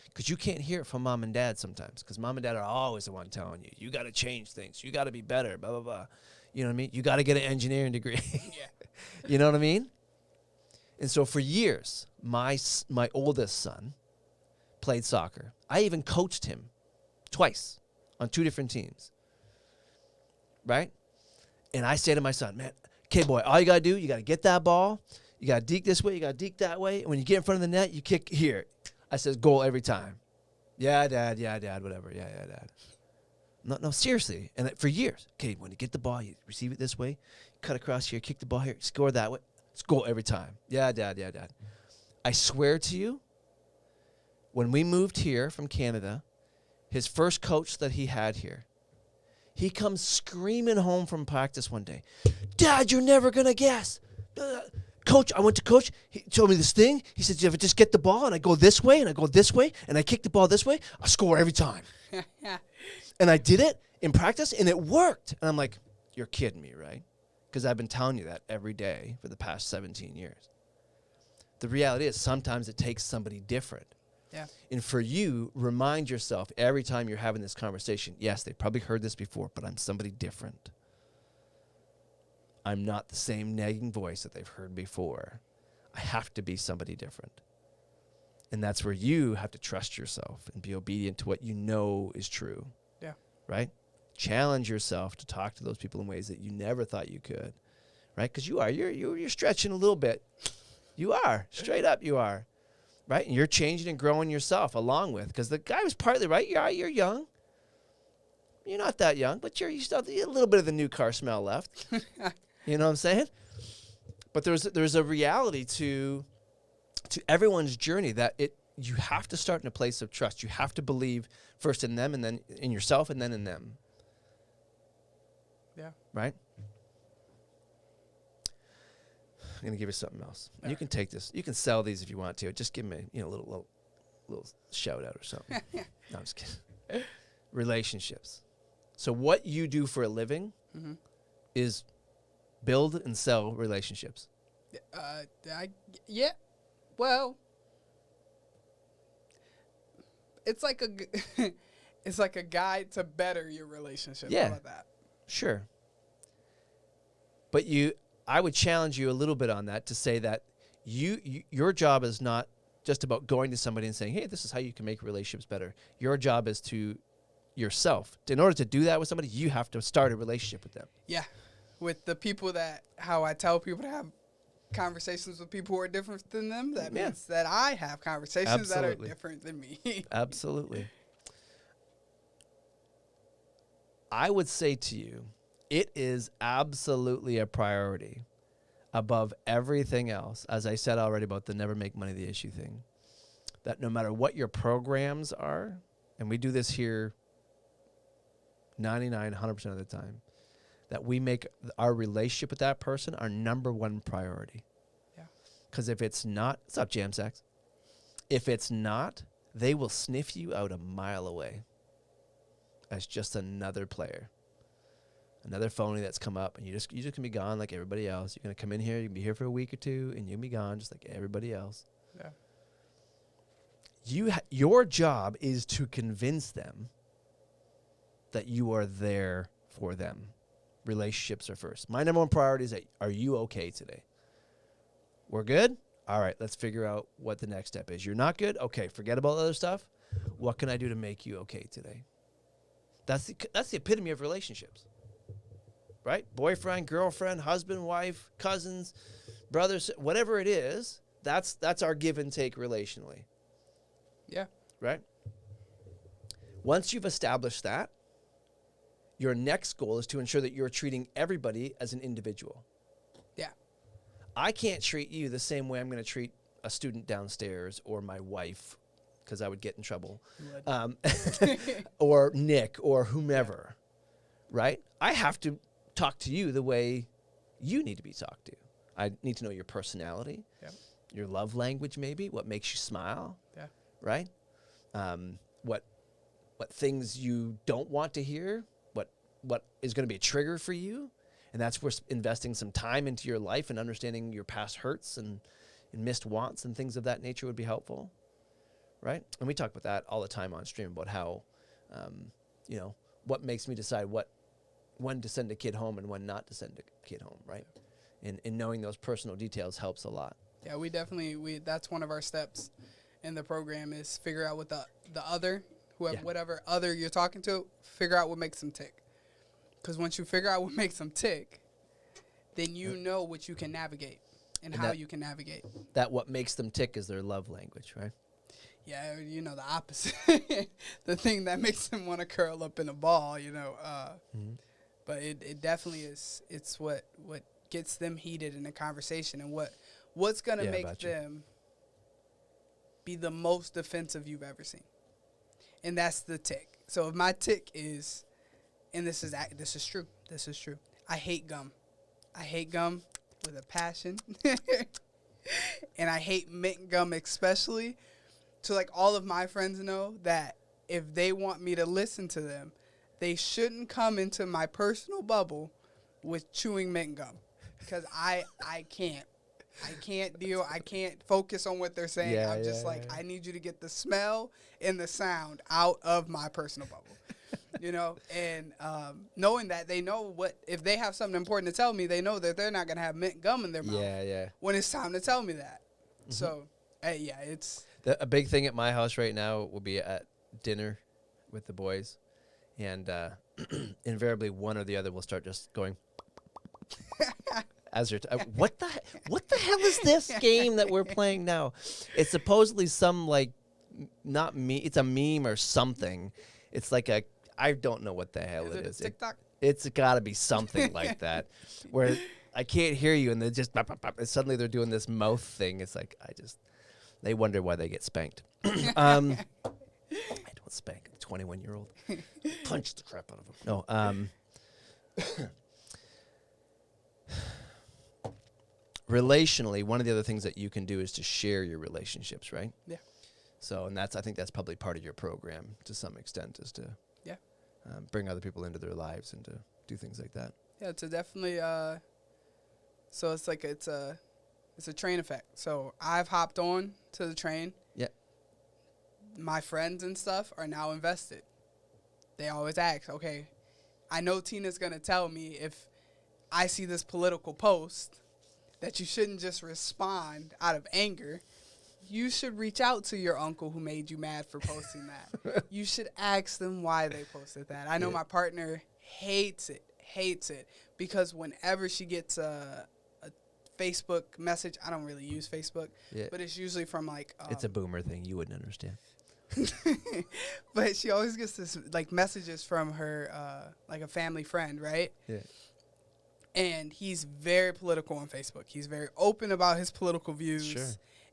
Because you can't hear it from mom and dad sometimes. Because mom and dad are always the one telling you, you got to change things. You got to be better, blah, blah, blah. You know what I mean? You got to get an engineering degree. You know what I mean? And so for years, my oldest son played soccer. I even coached him twice on 2 different teams. Right? And I say to my son, man, okay, boy, all you got to do, you got to get that ball. You got to deke this way. You got to deke that way. And when you get in front of the net, you kick here. I says, goal every time. Yeah, Dad, whatever. Yeah, Dad. No, seriously. And for years, okay, when you get the ball, you receive it this way, cut across here, kick the ball here, score that way. It's goal every time. Yeah, Dad. I swear to you, when we moved here from Canada, his first coach that he had here, he comes screaming home from practice one day. Dad, you're never going to guess. Coach, I went to coach. He told me this thing. He said, if I just get the ball and I go this way and I go this way and I kick the ball this way, I score every time. And I did it in practice and it worked. And I'm like, you're kidding me, right? Because I've been telling you that every day for the past 17 years. The reality is sometimes it takes somebody different. Yeah. And for you, remind yourself every time you're having this conversation, yes, they probably heard this before, but I'm somebody different. I'm not the same nagging voice that they've heard before. I have to be somebody different. And that's where you have to trust yourself and be obedient to what you know is true. Yeah. Right? Challenge yourself to talk to those people in ways that you never thought you could. Right? Because you're stretching a little bit. You are. Straight up you are. Right? And you're changing and growing yourself along with. Because the guy was partly right. You're young. You're not that young, but you still have a little bit of the new car smell left. You know what I'm saying? But there's a reality to everyone's journey that you have to start in a place of trust. You have to believe first in them and then in yourself and then in them. Yeah. Right? I'm going to give you something else. And you can take this. You can sell these if you want to. Just give me a little shout out or something. No, I'm just kidding. Relationships. So what you do for a living is build and sell relationships. Yeah. Well, it's like It's like a guide to better your relationship. Yeah. How about that? Sure. But I would challenge you a little bit on that to say that your job is not just about going to somebody and saying, hey, this is how you can make relationships better. Your job is to yourself. In order to do that with somebody, you have to start a relationship with them. Yeah. With the people how I tell people to have conversations with people who are different than them, that means that I have conversations that are different than me. Absolutely. I would say to you, it is absolutely a priority above everything else, as I said already about the never make money the issue thing, that no matter what your programs are, and we do this here 100% of the time, that we make our relationship with that person our number one priority. Yeah. Because if it's not, what's up, Jam Sacks? If it's not, they will sniff you out a mile away as just another player. Another phony that's come up, and you just can be gone like everybody else. You're gonna come in here, you can be here for a week or two, and you'll be gone just like everybody else. Yeah. Your job is to convince them that you are there for them. Relationships are first. My number one priority is that, are you okay today? We're good? All right, let's figure out what the next step is. You're not good? Okay, forget about the other stuff. What can I do to make you okay today? That's the epitome of relationships. Right? Boyfriend, girlfriend, husband, wife, cousins, brothers, whatever it is, that's our give and take relationally. Yeah. Right? Once you've established that, your next goal is to ensure that you're treating everybody as an individual. Yeah. I can't treat you the same way I'm going to treat a student downstairs or my wife, because I would get in trouble, or Nick or whomever, right? I have to talk to you the way you need to be talked to. I need to know your personality, your love language, maybe what makes you smile, right? What things you don't want to hear, what is going to be a trigger for you, and that's where investing some time into your life and understanding your past hurts and missed wants and things of that nature would be helpful, right? And we talk about that all the time on stream about how, what makes me decide when to send a kid home and when not to send a kid home, right? And knowing those personal details helps a lot. Yeah, we definitely that's one of our steps in the program is figure out what the other, whatever other you're talking to, figure out what makes them tick. Because once you figure out what makes them tick, then you know what you can navigate and how you can navigate. That what makes them tick is their love language, right? Yeah, the opposite. The thing that makes them want to curl up in a ball, But it definitely is. It's what gets them heated in a conversation, and what's gonna make them be the most defensive you've ever seen, and that's the tick. So if my tick is, and this is true. This is true. I hate gum. I hate gum with a passion, and I hate mint gum especially. So like all of my friends know that if they want me to listen to them, they shouldn't come into my personal bubble with chewing mint gum, because I can't deal. I can't focus on what they're saying. I'm just I need you to get the smell and the sound out of my personal bubble, and knowing that they know if they have something important to tell me, they know that they're not going to have mint gum in their mouth when it's time to tell me that. Mm-hmm. So, it's... A big thing at my house right now will be at dinner with the boys. And invariably, one or the other will start just going as they're what the hell is this game that we're playing now? It's supposedly some not me. It's a meme or something. It's like I don't know what the hell it is. TikTok? It's got to be something like that, where I can't hear you, and they just and suddenly they're doing this mouth thing. It's like they wonder why they get spanked. I don't spank a 21-year-old. Punch the crap out of him. No. Relationally, one of the other things that you can do is to share your relationships, right? Yeah. So, and I think that's probably part of your program to some extent, is to bring other people into their lives and to do things like that. Yeah, it's definitely. So it's like it's a train effect. So I've hopped on to the train. Yeah. My friends and stuff are now invested. they always ask, okay, I know Tina's going to tell me if I see this political post that you shouldn't just respond out of anger. You should reach out to your uncle who made you mad for posting that. You should ask them why they posted that. I know my partner hates it, because whenever she gets a Facebook message, I don't really use Facebook, but it's usually from like... it's a boomer thing. You wouldn't understand. But she always gets this like messages from her like a family friend, right? Yeah. And he's very political on Facebook. He's very open about his political views. Sure.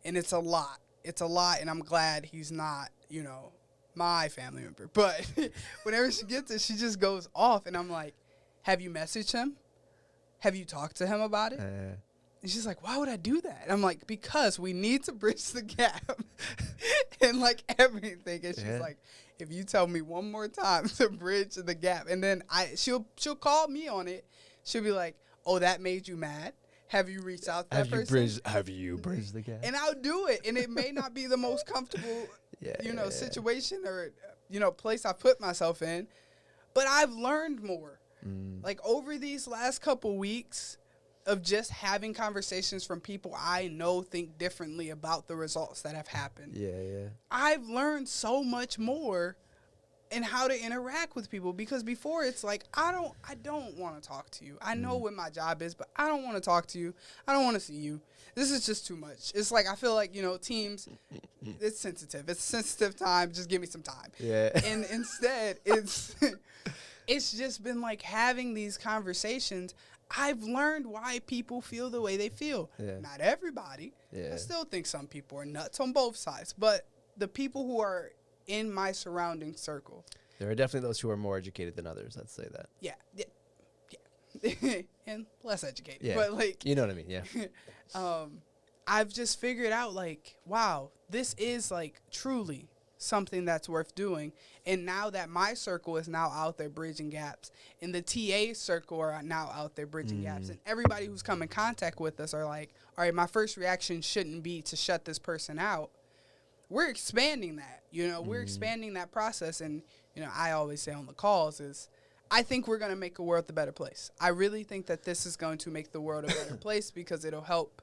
And it's a lot. It's a lot, and I'm glad he's not, you know, my family member. But whenever she gets it, she just goes off, and I'm like, have you messaged him? Have you talked to him about it? And she's like, why would I do that? And I'm like, because we need to bridge the gap and, like, everything. And she's like, if you tell me one more time to bridge the gap, and then she'll call me on it. She'll be like, oh, that made you mad? Have you reached out to that person? Have you bridged the gap? And I'll do it. And it may not be the most comfortable, situation or, place I put myself in. But I've learned more. Like, over these last couple weeks of just having conversations from people I know think differently about the results that have happened. I've learned so much more in how to interact with people, because before it's like, I don't want to talk to you. I know what my job is, but I don't want to talk to you. I don't want to see you. This is just too much. It's like, I feel like, teams, it's sensitive. It's a sensitive time. Just give me some time. Yeah. And instead, it's just been like having these conversations. I've learned why people feel the way they feel. Not everybody. I still think some people are nuts on both sides. But the people who are in my surrounding circle. There are definitely those who are more educated than others. Let's say that. Yeah. And less educated. Yeah. But like, you know what I mean? Yeah. I've just figured out, like, wow, this is like truly something that's worth doing. And now that my circle is now out there bridging gaps, and the TA circle are now out there bridging gaps, and everybody who's come in contact with us are like, all right, my first reaction shouldn't be to shut this person out. We're expanding that, we're expanding that process. And, I always say on the calls is, I think we're going to make a world a better place. I really think that this is going to make the world a better place, because it'll help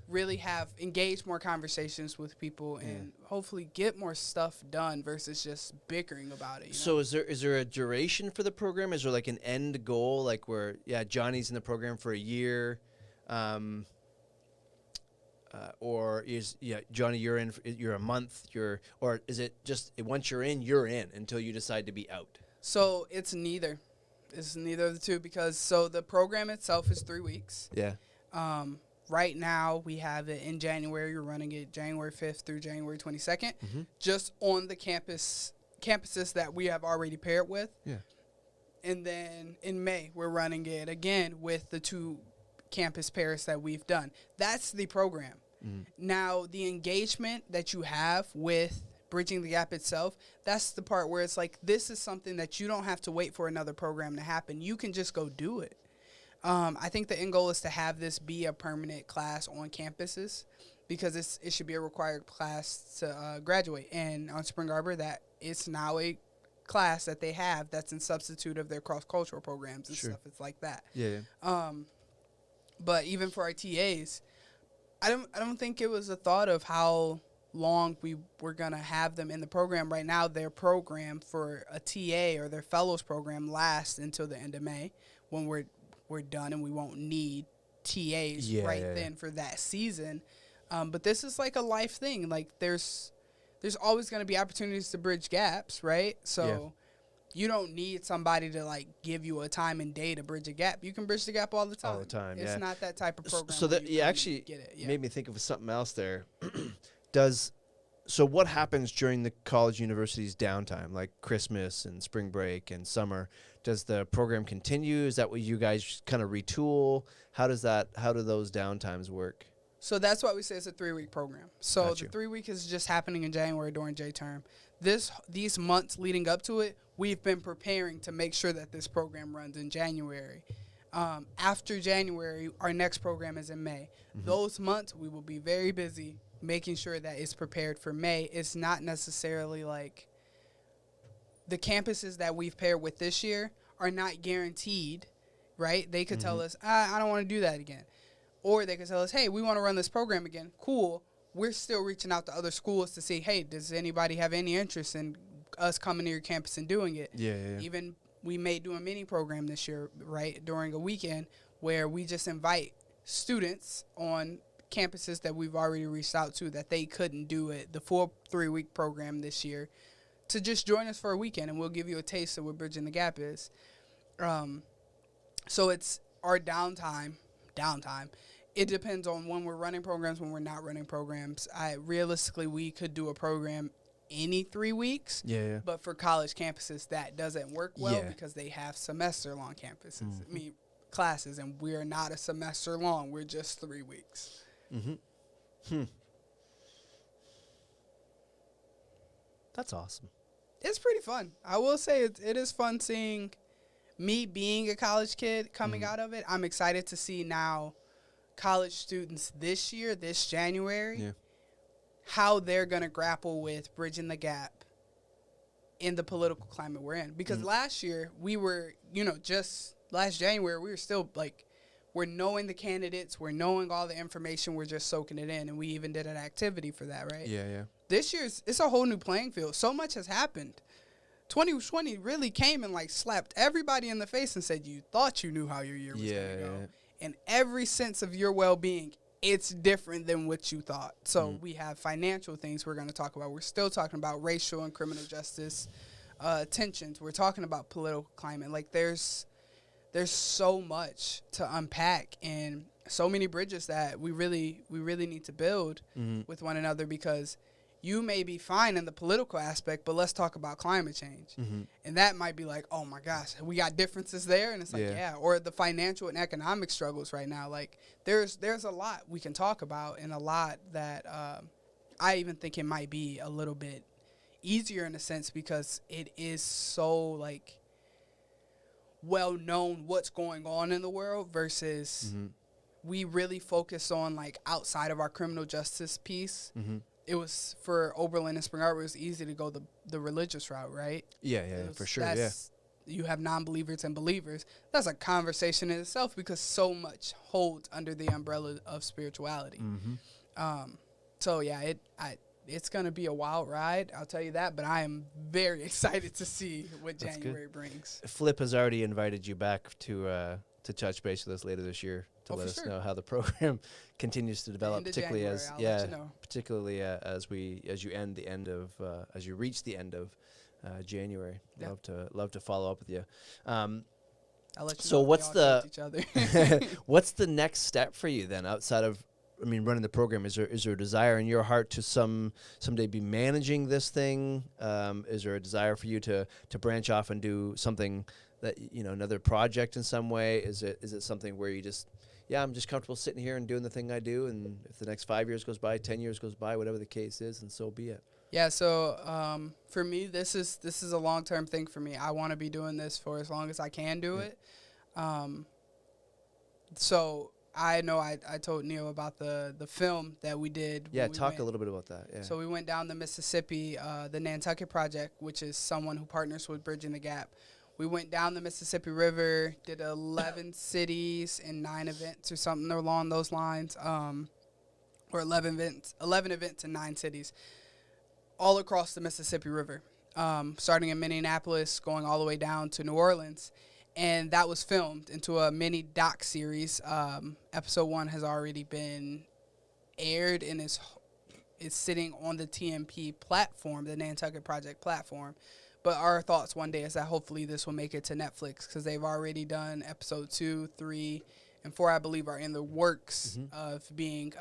really engage more conversations with people and hopefully get more stuff done versus just bickering about it. So is there a duration for the program? Is there like an end goal, like where, Johnny's in the program for a year, or is Johnny, you're a month, or is it just once you're in until you decide to be out? So it's neither. It's neither of the two, because the program itself is 3 weeks. Yeah. Right now we have it in January. We're running it January 5th through January 22nd, just on the campuses that we have already paired with. Yeah. And then in May we're running it again with the 2 campus pairs that we've done. That's the program. Now, the engagement that you have with Bridging the Gap itself, that's the part where it's like, this is something that you don't have to wait for another program to happen. You can just go do it. I think the end goal is to have this be a permanent class on campuses, because it should be a required class to graduate. And on Spring Arbor, that it's now a class that they have that's in substitute of their cross-cultural programs and stuff. It's like that. Yeah. But even for our TAs, I don't think it was a thought of how long we were going to have them in the program. Right now, their program for a TA or their fellows program lasts until the end of May, when we're done and we won't need TAs then for that season. But this is like a life thing. Like, there's always going to be opportunities to bridge gaps, right? So you don't need somebody to like give you a time and day to bridge a gap. You can bridge the gap all the time. All the time, It's not that type of program. So that you actually made me think of something else there. So what happens during the college university's downtime, like Christmas and spring break and summer? Does the program continue? Is that what you guys kind of retool? How do those downtimes work? So that's why we say it's a 3-week program. So the 3 week is just happening in January during J-term. These months leading up to it, we've been preparing to make sure that this program runs in January. After January, our next program is in May. Those months, we will be very busy making sure that it's prepared for May. It's not necessarily like the campuses that we've paired with this year are not guaranteed, right? They could tell us, I don't want to do that again. Or they could tell us, hey, we want to run this program again. Cool. We're still reaching out to other schools to see, hey, does anybody have any interest in us coming to your campus and doing it? Yeah. Even we may do a mini program this year, right, during a weekend where we just invite students on campuses that we've already reached out to that they couldn't do it, the full 3-week program this year, to just join us for a weekend, and we'll give you a taste of what Bridging the Gap is. So it's our downtime. It depends on when we're running programs, when we're not running programs. Realistically, we could do a program any 3 weeks. Yeah. But for college campuses, that doesn't work well because they have semester-long campuses. Classes, and we're not a semester long. We're just 3 weeks. That's awesome. It's pretty fun. I will say it is fun seeing me being a college kid coming out of it. I'm excited to see now college students this year, this January, how they're going to grapple with bridging the gap in the political climate we're in. Because last year, we were, just last January, we were still we're knowing the candidates, we're knowing all the information, we're just soaking it in, and we even did an activity for that, right? Yeah. This year's, it's a whole new playing field. So much has happened. 2020 really came and slapped everybody in the face and said, you thought you knew how your year was going to go. In every sense of your well-being, it's different than what you thought. So we have financial things we're going to talk about. We're still talking about racial and criminal justice tensions. We're talking about political climate. There's so much to unpack and so many bridges that we really need to build with one another, because you may be fine in the political aspect, but let's talk about climate change. And that might be oh my gosh, we got differences there. And it's or the financial and economic struggles right now. There's a lot we can talk about, and a lot that I even think it might be a little bit easier in a sense, because it is so well known what's going on in the world versus we really focus on outside of our criminal justice piece. It was for Oberlin and Spring Arbor, it was easy to go the religious route, right? Yeah, for sure. You have non-believers and believers. That's a conversation in itself, because so much holds under the umbrella of spirituality. So yeah, it's gonna be a wild ride, I'll tell you that. But I am very excited to see what January brings. Flip has already invited you back to touch base with us later this year to let us know how the program continues to develop, particularly particularly as you reach the end of January. Love to follow up with you. I'll let you so know what's each other. what's the next step for you then, outside of running the program? Is there a desire in your heart to someday be managing this thing? Is there a desire for you to branch off and do something that another project in some way? Is it something where you just I'm just comfortable sitting here and doing the thing I do, and if the next 5 years goes by, 10 years goes by, whatever the case is, and so be it? Yeah, so for me, this is a long-term thing for me. I want to be doing this for as long as I can do it. So I know I told Neil about the film that we did. Yeah, talk a little bit about that. Yeah. So we went down the Mississippi, the Nantucket Project, which is someone who partners with Bridging the Gap. We went down the Mississippi River, did 11 cities and 9 events or something along those lines, or 11 events in 9 cities, all across the Mississippi River, starting in Minneapolis, going all the way down to New Orleans. And that was filmed into a mini doc series. Episode 1 has already been aired and is sitting on the TMP platform, the Nantucket Project platform. But our thoughts one day is that hopefully this will make it to Netflix, because they've already done episode 2, 3, and 4, I believe, are in the works of being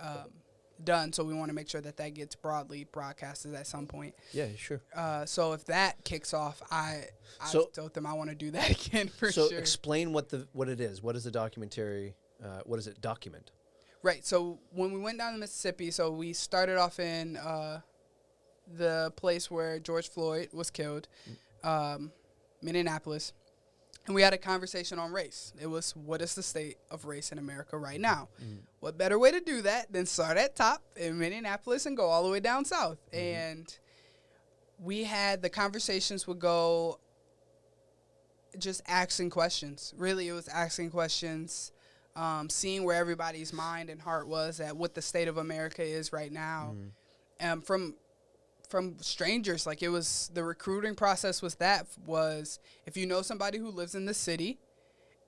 done. So we want to make sure that gets broadly broadcasted at some point. Yeah, sure. So if that kicks off, I told them I want to do that again for sure. So explain what it is. What is the documentary? What does it document? Right. So when we went down to Mississippi, so we started off in the place where George Floyd was killed, Minneapolis, and we had a conversation on race. It was, what is the state of race in America right now? What better way to do that than start at top in Minneapolis and go all the way down south? And the conversations would go just asking questions. Really, it was asking questions, seeing where everybody's mind and heart was at what the state of America is right now. From strangers. Like, it was, the recruiting process was if you know somebody who lives in the city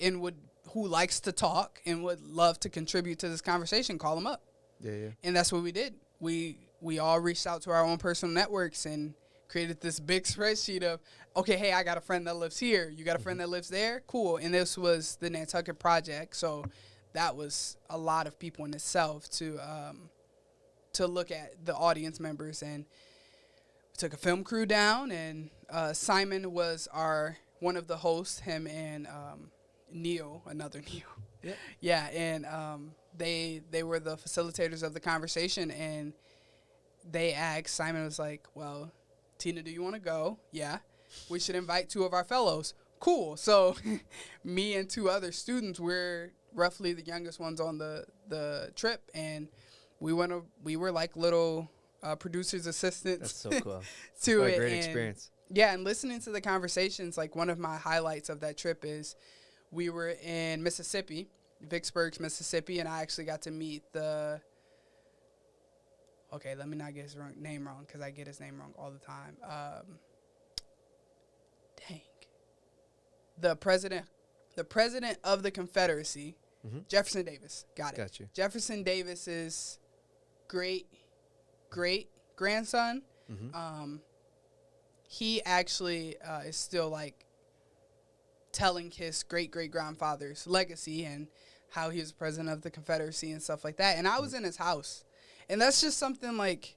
and who likes to talk and would love to contribute to this conversation, call them up. Yeah. And that's what we did. We all reached out to our own personal networks and created this big spreadsheet of, okay, hey, I got a friend that lives here. You got a friend that lives there? Cool. And this was the Nantucket Project. So that was a lot of people in itself to look at the audience members. And took a film crew down, and Simon was one of the hosts, him and Neil, another Neil. Yeah, and they were the facilitators of the conversation, and they asked, Simon was like, well, Tina, do you want to go? Yeah. We should invite 2 of our fellows. Cool. So me and 2 other students, we're roughly the youngest ones on the trip, and we were like little producer's assistants. That's so cool. To what it. A great experience. Yeah, and listening to the conversations, like one of my highlights of that trip is we were in Mississippi, Vicksburg, Mississippi, and I actually got to meet let me not get his name wrong because I get his name wrong all the time. The president of the Confederacy, Jefferson Davis. Got you. Jefferson Davis's great grandson. He actually is still like telling his great grandfather's legacy and how he was president of the Confederacy and stuff like that. And I was in his house, and that's just something like,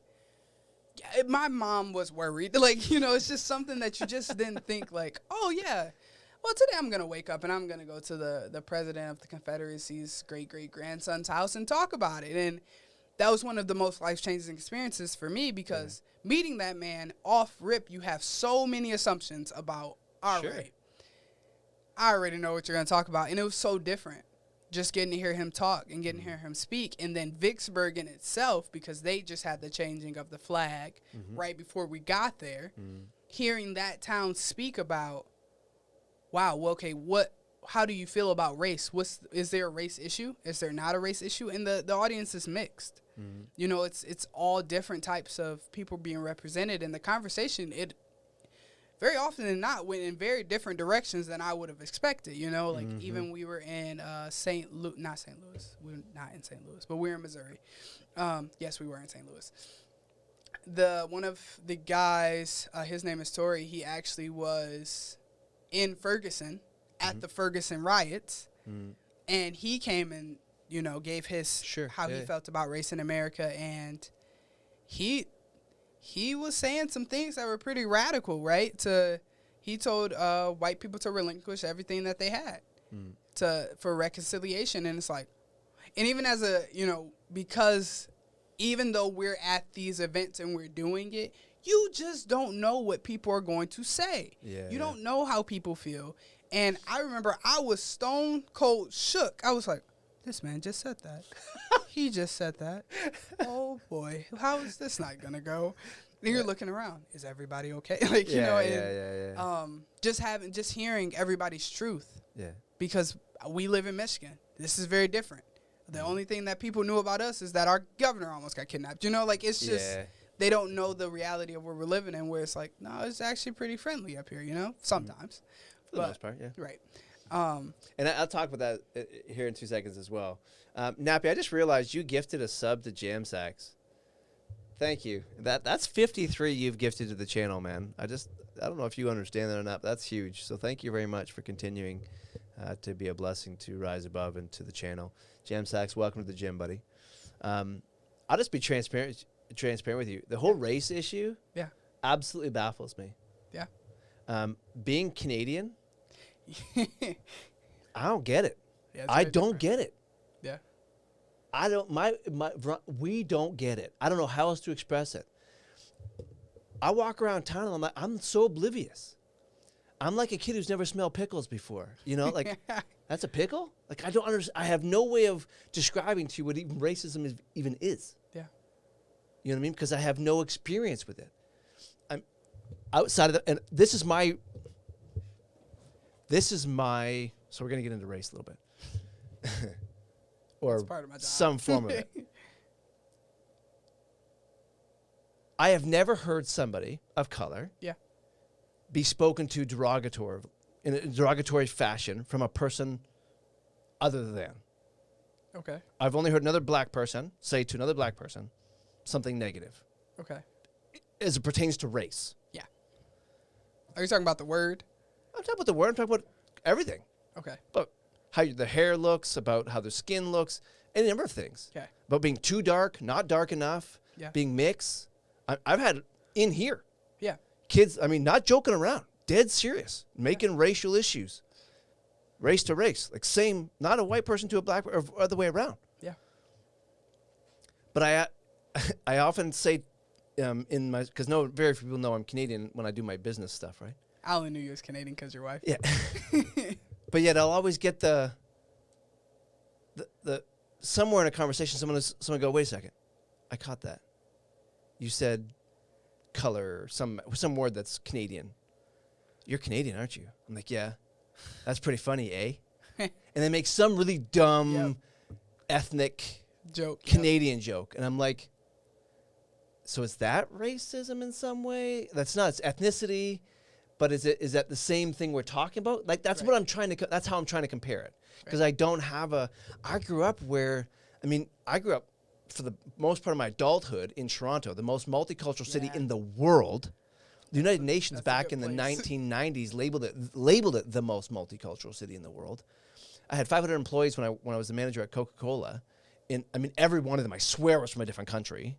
my mom was worried. Like, it's just something that you just didn't think like, oh yeah, well, today I'm going to wake up and I'm going to go to the president of the Confederacy's great grandson's house and talk about it. And that was one of the most life-changing experiences for me, because meeting that man off rip, you have so many assumptions about, all right, I already know what you're going to talk about. And it was so different just getting to hear him talk and getting to hear him speak. And then Vicksburg in itself, because they just had the changing of the flag right before we got there, hearing that town speak about, wow, well, okay, how do you feel about race? Is there a race issue? Is there not a race issue? And the audience is mixed. It's all different types of people being represented in the conversation. It very often than not went in very different directions than I would have expected. Even we were in not St. Louis. We're not in St. Louis, but we're in Missouri. Yes, we were in St. Louis. One of the guys, his name is Tori. He actually was in Ferguson at the Ferguson riots, and he came and gave his how he felt about race in America, and he was saying some things that were pretty radical, right? He told white people to relinquish everything that they had for reconciliation, and it's like, and even as because even though we're at these events and we're doing it, you just don't know what people are going to say. You don't know how people feel. And I remember I was stone cold shook. I was like, this man just said that. He just said that. Oh, boy. How is this not going to go? And you're looking around. Is everybody okay? Just hearing everybody's truth. Yeah. Because we live in Michigan. This is very different. The only thing that people knew about us is that our governor almost got kidnapped. It's just, they don't know the reality of where we're living in, where it's like, no, it's actually pretty friendly up here, sometimes. For the most part, yeah. Right. And I'll talk about that here in 2 seconds as well. Nappy, I just realized you gifted a sub to Jam Sacks. Thank you. That's 53 you've gifted to the channel, man. I don't know if you understand that or not, but that's huge. So thank you very much for continuing to be a blessing to Rise Above and to the channel. Jam Sacks, welcome to the gym, buddy. I'll just be transparent with you. The whole race issue absolutely baffles me. Yeah. Being Canadian, I don't get it. Yeah, I don't get it. Yeah. I don't. We don't get it. I don't know how else to express it. I walk around town and I'm so oblivious. I'm like a kid who's never smelled pickles before. That's a pickle? Like, I don't understand. I have no way of describing to you what even racism even is. Yeah. You know what I mean? Because I have no experience with it. outside of the, and this is my, so we're going to get into race a little bit. Or part of my job. Some form of it. I have never heard somebody of color be spoken to in a derogatory fashion from a person other than. Okay. I've only heard another black person say to another black person something negative. Okay. As it pertains to race. Yeah. Are you talking about the word? I'm talking about the word. I'm talking about everything. Okay. About how the hair looks, about how the skin looks, any number of things. Okay. About being too dark, not dark enough, being mixed. I've had in here. Yeah. Kids, I mean, not joking around, dead serious, making racial issues, race to race, like same, not a white person to a black, or other way around. Yeah. But I often say, because very few people know I'm Canadian when I do my business stuff, right? I only knew you was Canadian because your wife. Yeah. But yet I'll always get the somewhere in a conversation, someone go, wait a second, I caught that. You said color, some word that's Canadian. You're Canadian, aren't you? I'm like, yeah. That's pretty funny, eh? And they make some really dumb ethnic joke, Canadian joke. And I'm like, so is that racism in some way? That's not. It's ethnicity. But is that the same thing we're talking about? Like, that's what I'm trying to, that's how I'm trying to compare it. Because I don't have I grew up for the most part of my adulthood in Toronto, the most multicultural city in the world. The United Nations back in the 1990s labeled it the most multicultural city in the world. I had 500 employees when I was the manager at Coca-Cola. Every one of them, I swear, was from a different country.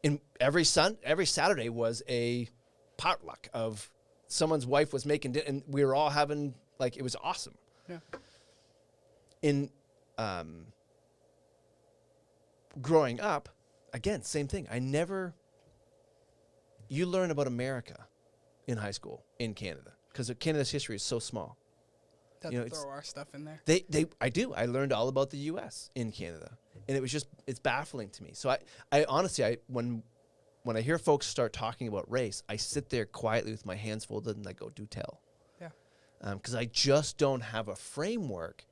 And every Saturday was a potluck of someone's wife was making dinner, and we were all having, like, it was awesome. Yeah. Growing up, again, same thing. You learn about America in high school in Canada because Canada's history is so small. Throw our stuff in there. I do. I learned all about the U.S. in Canada, and it's baffling to me. So I honestly, when I hear folks start talking about race, I sit there quietly with my hands folded and I go, do tell. Yeah. Because I just don't have a framework.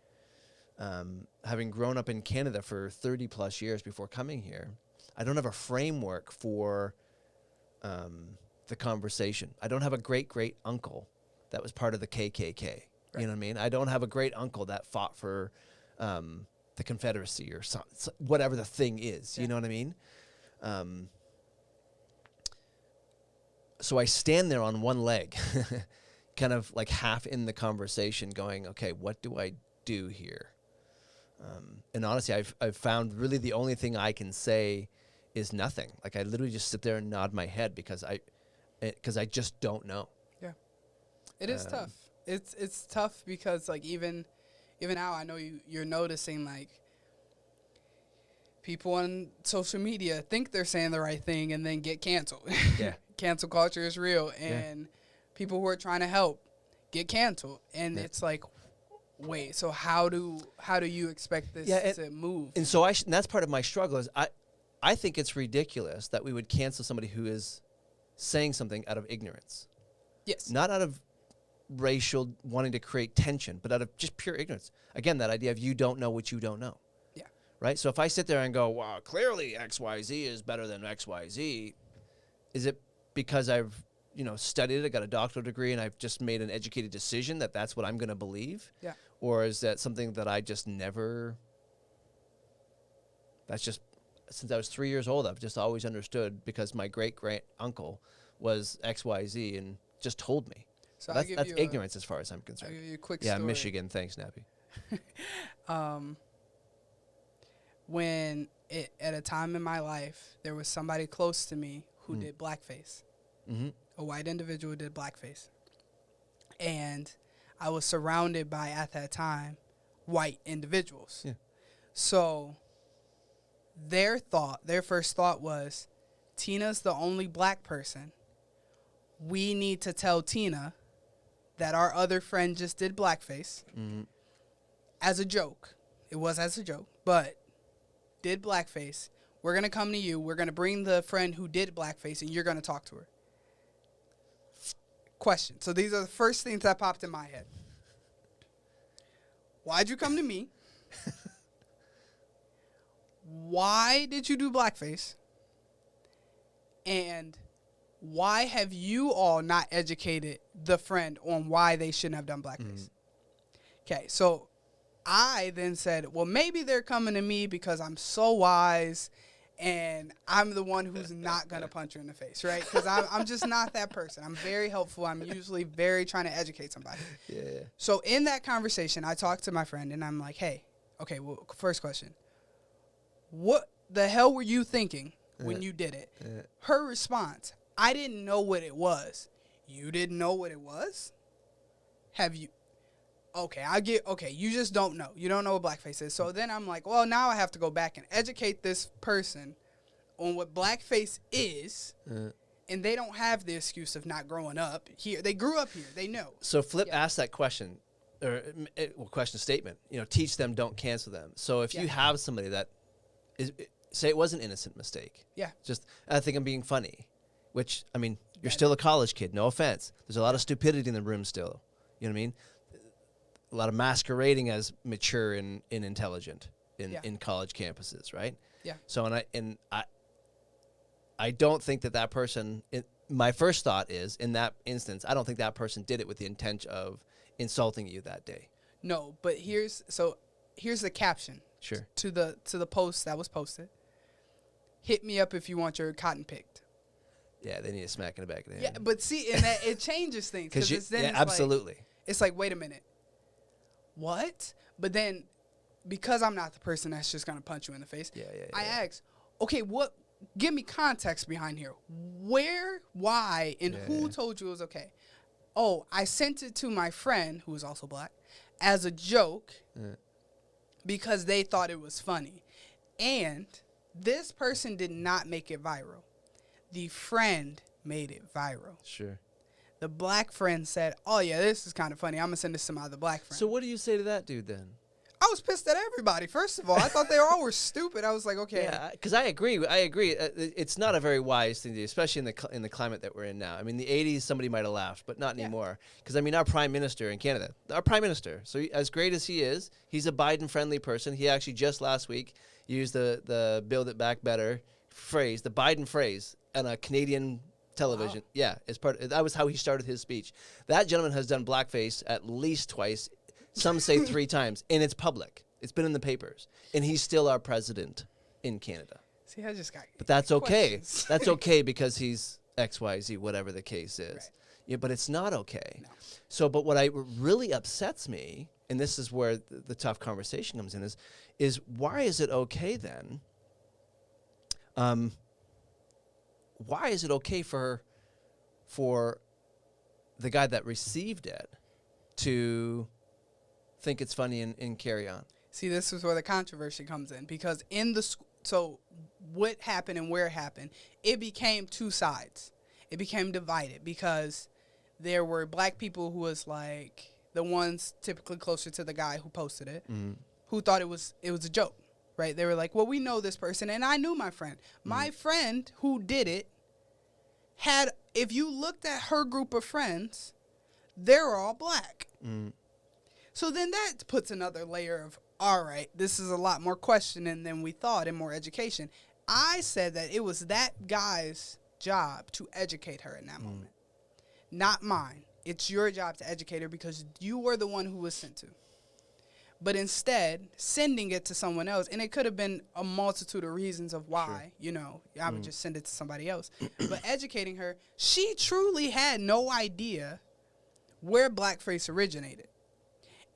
Having grown up in Canada for 30 plus years before coming here, I don't have a framework for the conversation. I don't have a great uncle that was part of the KKK. Right. You know what I mean? I don't have a great uncle that fought for the Confederacy or whatever the thing is. Yeah. You know what I mean? So I stand there on one leg, kind of like half in the conversation going, okay, what do I do here? And honestly, I've found really the only thing I can say is nothing. Like, I literally just sit there and nod my head because I just don't know. Yeah. It is tough. It's tough because, like, even now I know you're noticing, like, people on social media think they're saying the right thing and then get canceled. Yeah. Cancel culture is real, and people who are trying to help get canceled. And it's like, wait, so how do you expect this to move? And so and that's part of my struggle is I think it's ridiculous that we would cancel somebody who is saying something out of ignorance. Yes. Not out of racial wanting to create tension, but out of just pure ignorance. Again, that idea of you don't know what you don't know. Yeah. Right? So if I sit there and go, wow, clearly XYZ is better than XYZ, is it because I've, studied it, got a doctoral degree, and I've just made an educated decision that that's what I'm going to believe? Yeah. Or is that something that I just never, that's just, since I was 3 years old, I've just always understood because my great-great-uncle was XYZ and just told me. So that's ignorance as far as I'm concerned. I'll give you a quick story. Yeah, Michigan. Thanks, Nappy. When at a time in my life, there was somebody close to me who did blackface. Mm-hmm. A white individual did blackface. And I was surrounded by, at that time, white individuals. Yeah. So their first thought was, Tina's the only black person. We need to tell Tina that our other friend just did blackface. Mm-hmm. As a joke. It was as a joke, but did blackface. We're going to come to you. We're going to bring the friend who did blackface, and you're going to talk to her. question. So these are the first things that popped in my head. Why'd you come to me? Why did you do blackface? And why have you all not educated the friend on why they shouldn't have done blackface? Okay, so I then said, well, maybe they're coming to me because I'm so wise and I'm the one who's not going to punch her in the face, right? Because I'm just not that person. I'm very helpful. I'm usually very trying to educate somebody. Yeah. So in that conversation, I talked to my friend, and I'm like, hey, okay, well, first question. What the hell were you thinking when you did it? Her response, I didn't know what it was. You didn't know what it was? Have you? Okay, you just don't know. You don't know what blackface is. So then I'm like, well, now I have to go back and educate this person on what blackface is, and they don't have the excuse of not growing up here. They grew up here. They know. So Flip asked that question, or question statement. Teach them, don't cancel them. So if you have somebody that say it was an innocent mistake. Yeah. Just, I think I'm being funny, which, I mean, you're still a college kid. No offense. There's a lot of stupidity in the room still. You know what I mean? A lot of masquerading as mature and intelligent in college campuses, right? Yeah. So, I don't think that person, my first thought is, in that instance, I don't think that person did it with the intent of insulting you that day. No, but here's the caption. Sure. To the post that was posted. Hit me up if you want your cotton picked. Yeah, they need a smack in the back of the head. Yeah, but see, and that it changes things because absolutely. It's like, wait a minute, what? But then, because I'm not the person that's just gonna punch you in the face, I ask, okay, what? Give me context behind here. Where, why, and who told you it was okay? Oh, I sent it to my friend who is also black as a joke. Because they thought it was funny. And this person did not make it viral. The friend made it viral. Sure. The black friend said, oh, yeah, this is kind of funny. I'm going to send this to my other black friend. So what do you say to that dude then? I was pissed at everybody, first of all. I thought they all were stupid. I was like, okay. Yeah, because I agree. It's not a very wise thing to do, especially in the climate that we're in now. I mean, the 80s, somebody might have laughed, but not anymore. Because, I mean, our prime minister in Canada, so as great as he is, he's a Biden-friendly person. He actually just last week used the Build It Back Better phrase, the Biden phrase, on a Canadian television. Wow. Yeah, that was how he started his speech. That gentleman has done blackface at least twice. Some say 3 times, and it's public. It's been in the papers, and he's still our president in Canada. See, I just got. But that's okay. That's okay because he's XYZ, whatever the case is. Right. Yeah, but it's not okay. No. So, but what really upsets me, and this is where the tough conversation comes in, is why is it okay then? Why is it okay for the guy that received it to think it's funny and carry on? See, this is where the controversy comes in, because so what happened and where it happened, it became 2 sides. It became divided because there were black people who was like the ones typically closer to the guy who posted it, who thought it was a joke, right? They were like, well, we know this person, and I knew my friend. My friend who did it had, if you looked at her group of friends, they're all black. So then that puts another layer of, all right, this is a lot more questioning than we thought and more education. I said that it was that guy's job to educate her in that moment, not mine. It's your job to educate her because you were the one who was sent to. But instead, sending it to someone else, and it could have been a multitude of reasons of why, I would just send it to somebody else. But educating her, she truly had no idea where blackface originated.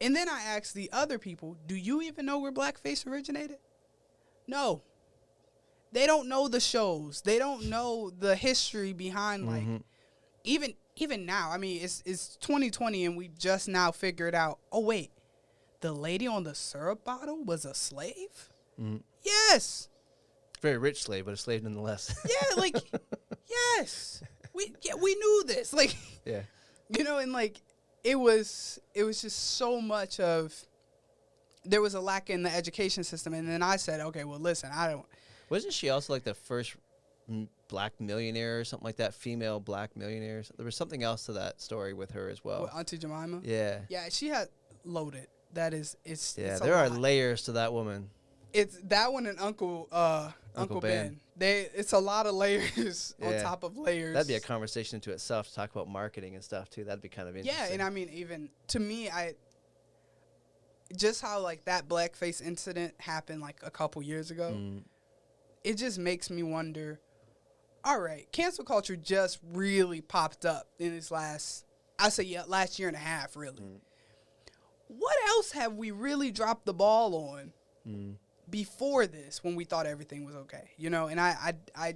And then I asked the other people, do you even know where blackface originated? No. They don't know the shows. They don't know the history behind, like, even now. I mean, it's 2020, and we just now figured out, oh, wait, the lady on the syrup bottle was a slave? Yes. Very rich slave, but a slave nonetheless. Yeah, like, yes. We knew this. Like, yeah. And, like, it was just so much of, there was a lack in the education system. And then I said, okay, well, listen, Wasn't she also like the first black millionaire or something like that, female black millionaire. There was something else to that story with her as well. What, Auntie Jemima? Yeah. Yeah, she had loaded. That is, it's there are layers to that woman. It's that one and Uncle Ben. It's a lot of layers on top of layers. That'd be a conversation into itself to talk about marketing and stuff too. That'd be kind of interesting. Yeah, and I mean, even to me, just how like that blackface incident happened like a couple years ago, it just makes me wonder, all right, cancel culture just really popped up in this last year and a half, really. What else have we really dropped the ball on before this when we thought everything was okay? You know, and I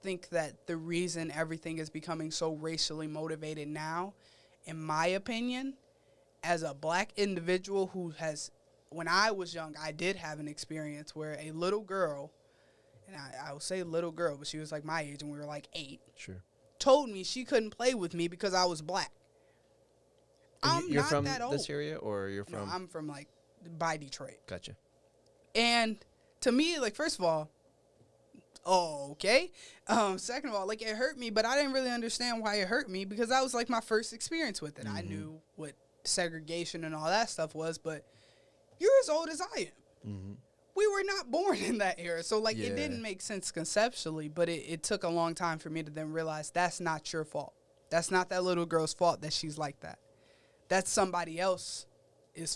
think that the reason everything is becoming so racially motivated now, in my opinion, as a black individual who has, when I was young, I did have an experience where a little girl, and I will say little girl, but she was like my age and we were like 8. Sure. Told me she couldn't play with me because I was black. You're not from that old. This area, or you're from? No, I'm from like by Detroit. Gotcha. And to me, like, first of all, okay. Second of all, like, it hurt me, but I didn't really understand why it hurt me because that was like my first experience with it. I knew what segregation and all that stuff was, but you're as old as I am. We were not born in that era, so like it didn't make sense conceptually, but it took a long time for me to then realize that's not your fault. That's not that little girl's fault that she's like that. That's somebody else's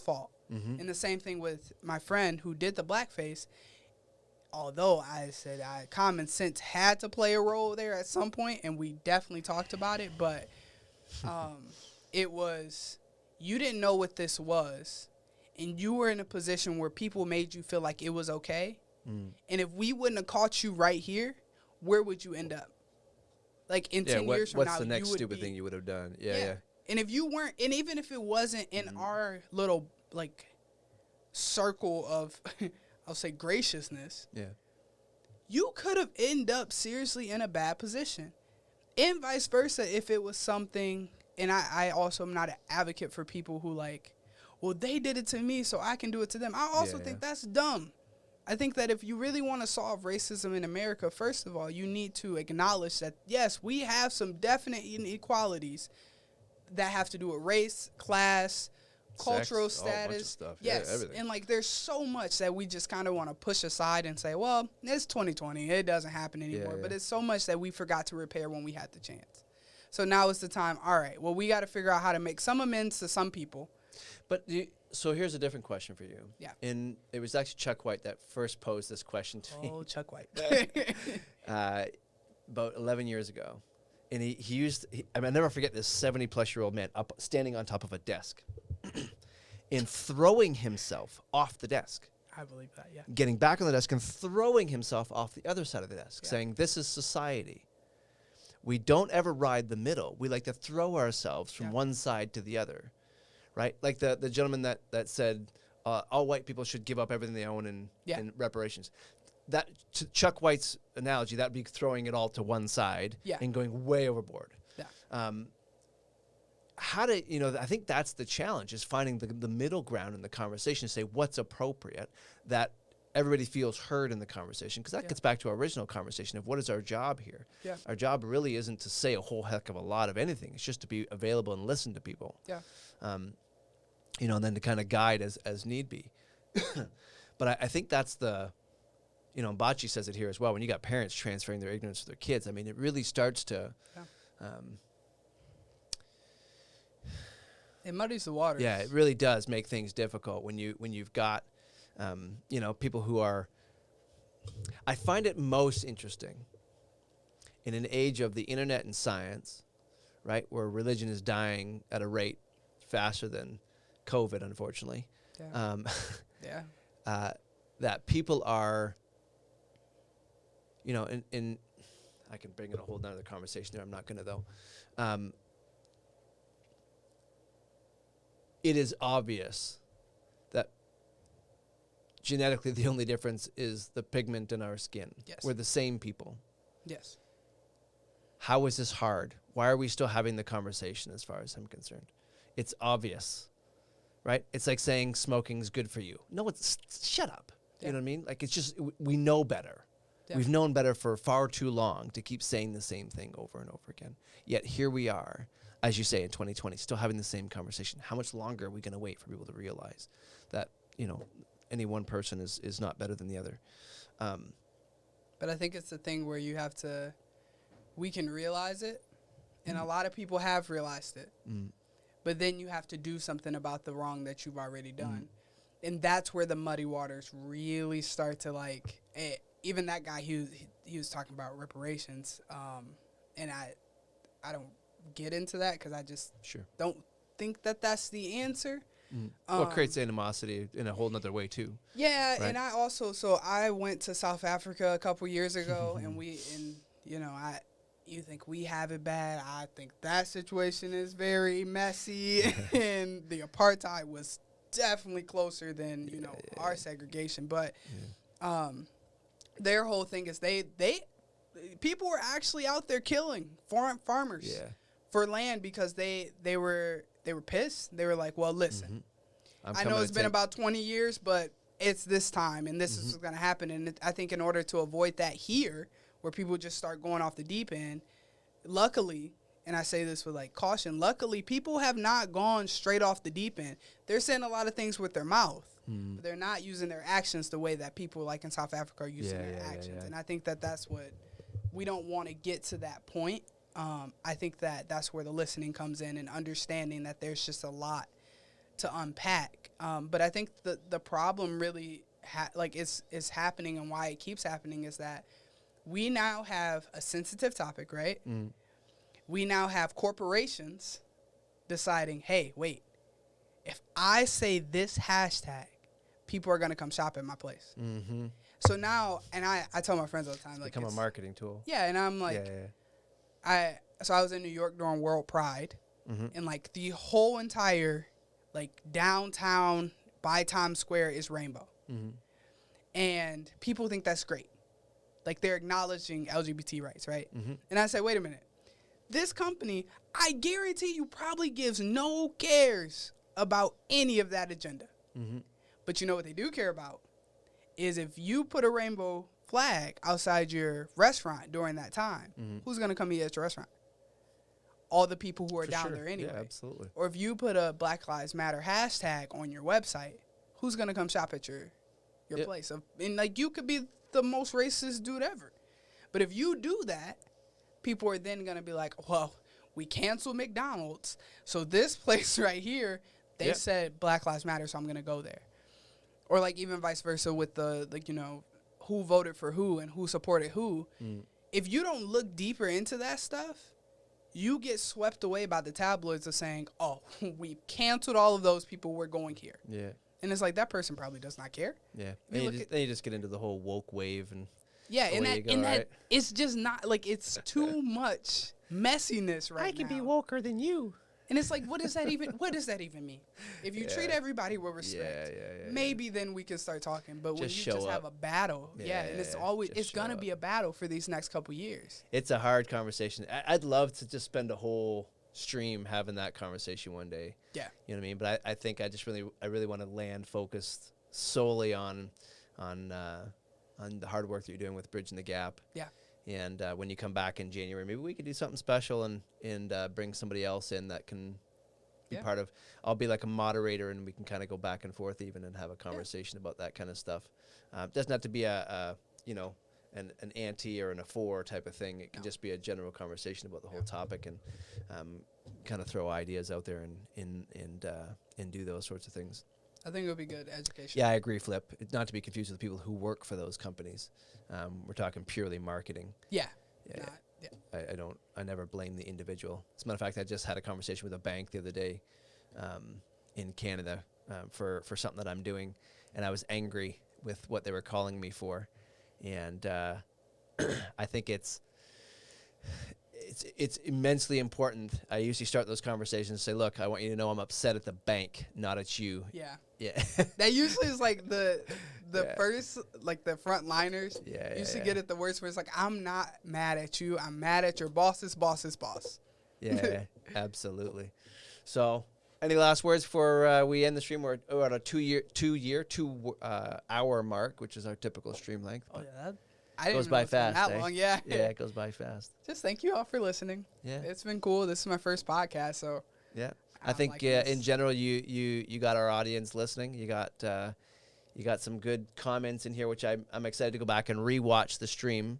fault. And the same thing with my friend who did the blackface. Although I said common sense had to play a role there at some point, and we definitely talked about it, but it was, you didn't know what this was, and you were in a position where people made you feel like it was okay. And if we wouldn't have caught you right here, where would you end up? Like in 10 years from now, what's the next stupid thing you would have done? Yeah. And if you weren't, and even if it wasn't in our little like circle of, I'll say graciousness, you could have ended up seriously in a bad position. And vice versa, if it was something, and I also am not an advocate for people who like, well, they did it to me, so I can do it to them. I also think that's dumb. I think that if you really want to solve racism in America, first of all, you need to acknowledge that, yes, we have some definite inequalities that have to do with race, class, cultural status. Yes, and like there's so much that we just kind of want to push aside and say, well, it's 2020. It doesn't happen anymore. But it's so much that we forgot to repair when we had the chance. So now is the time. All right, well, we got to figure out how to make some amends to some people. But so here's a different question for you. Yeah. And it was actually Chuck White that first posed this question to me. Oh, Chuck White. About 11 years ago. And he used, I mean, I'll never forget this 70-plus-year-old man standing on top of a desk and throwing himself off the desk. I believe that, yeah. Getting back on the desk and throwing himself off the other side of the desk, saying, this is society. We don't ever ride the middle. We like to throw ourselves from one side to the other, right? Like the gentleman that said all white people should give up everything they own in reparations. That to Chuck White's analogy, that'd be throwing it all to one side and going way overboard. Yeah. How to, I think that's the challenge, is finding the middle ground in the conversation to say what's appropriate, that everybody feels heard in the conversation, because that gets back to our original conversation of what is our job here. Yeah. Our job really isn't to say a whole heck of a lot of anything. It's just to be available and listen to people. Yeah. And then to kind of guide as need be. But I think that's the... Bachi says it here as well. When you got parents transferring their ignorance to their kids, I mean, it really starts to... it muddies the waters. Yeah, it really does make things difficult when you've got, people who are... I find it most interesting in an age of the internet and science, right, where religion is dying at a rate faster than COVID, unfortunately. Yeah. That people are... and I can bring in a whole nother conversation there. I'm not going to, though. It is obvious that genetically the only difference is the pigment in our skin. Yes. We're the same people. Yes. How is this hard? Why are we still having the conversation as far as I'm concerned? It's obvious, right? It's like saying smoking's good for you. No, shut up. Yeah. You know what I mean? Like, it's just, we know better. Yeah. We've known better for far too long to keep saying the same thing over and over again. Yet here we are, as you say, in 2020, still having the same conversation. How much longer are we going to wait for people to realize that, any one person is not better than the other? But I think it's the thing where we can realize it, and a lot of people have realized it. But then you have to do something about the wrong that you've already done. And that's where the muddy waters really start to, like, even that guy, he was talking about reparations. And I don't get into that because I just don't think that that's the answer. Well, it creates animosity in a whole nother way, too. Yeah, right? And I went to South Africa a couple years ago, and you think we have it bad. I think that situation is very messy, and the apartheid was definitely closer than, our segregation. But their whole thing is people were actually out there killing farmers for land because they were pissed. They were like, well, listen, I know it's been about 20 years, but it's this time, and this is what's going to happen. And I think in order to avoid that here, where people just start going off the deep end, luckily, and I say this with, like, caution, luckily people have not gone straight off the deep end. They're saying a lot of things with their mouth, but they're not using their actions the way that people like in South Africa are using their actions. And I think that that's what we don't want to get to that point. I think that that's where the listening comes in and understanding that there's just a lot to unpack. But I think the problem really is happening, and why it keeps happening is that we now have a sensitive topic, right? We now have corporations deciding, hey, wait, if I say this hashtag, people are going to come shop at my place. So now, and I tell my friends all the time, it's become a marketing tool. Yeah, and I'm like, so I was in New York during World Pride, and, like, the whole entire, like, downtown by Times Square is rainbow. And people think that's great. Like, they're acknowledging LGBT rights, right? And I said, wait a minute. This company, I guarantee you, probably gives no cares about any of that agenda. But you know what they do care about is if you put a rainbow flag outside your restaurant during that time, who's going to come eat at your restaurant? All the people who are down there anyway. Yeah, absolutely. Or if you put a Black Lives Matter hashtag on your website, who's going to come shop at your place? And, like, you could be the most racist dude ever. But if you do that, people are then going to be like, well, we canceled McDonald's, so this place right here, they said Black Lives Matter, so I'm going to go there. Or, like, even vice versa with the, like, who voted for who and who supported who. If you don't look deeper into that stuff, you get swept away by the tabloids of saying, oh, we canceled all of those people, we're going here. Yeah. And it's like, that person probably does not care. Yeah. Then you just get into the whole woke wave and that it's just not, like, it's too much messiness right now. I can be woker than you. And it's like, what does that even mean? If you treat everybody with respect, maybe then we can start talking. But when you just have a battle, and it's gonna be a battle for these next couple years. It's a hard conversation. I'd love to just spend a whole stream having that conversation one day. Yeah, you know what I mean. But I think I really want to land focused solely on the hard work that you're doing with Bridging the Gap. Yeah. And when you come back in January, maybe we could do something special and bring somebody else in that can be part of. I'll be like a moderator, and we can kind of go back and forth even and have a conversation about that kind of stuff. It doesn't have to be an anti or a for type of thing. It can just be a general conversation about the whole topic and kind of throw ideas out there and do those sorts of things. I think it would be good education. Yeah, I agree, Flip. Not to be confused with the people who work for those companies. We're talking purely marketing. Yeah. I never blame the individual. As a matter of fact, I just had a conversation with a bank the other day in Canada for something that I'm doing, and I was angry with what they were calling me for. And I think it's immensely important. I usually start those conversations and say, look, I want you to know I'm upset at the bank, not at you. Yeah. Yeah. That usually is like the first, like the frontliners. Usually get it the worst where it's like, I'm not mad at you. I'm mad at your boss's boss's boss. Yeah, absolutely. So any last words before we end the stream? We're at a 2 hour mark, which is our typical stream length. Oh, yeah. I didn't goes know by it's been fast. that long. Yeah. Yeah, it goes by fast. Just thank you all for listening. Yeah, it's been cool. This is my first podcast, so yeah. I think in general, you got our audience listening. You got some good comments in here, which I'm excited to go back and rewatch the stream,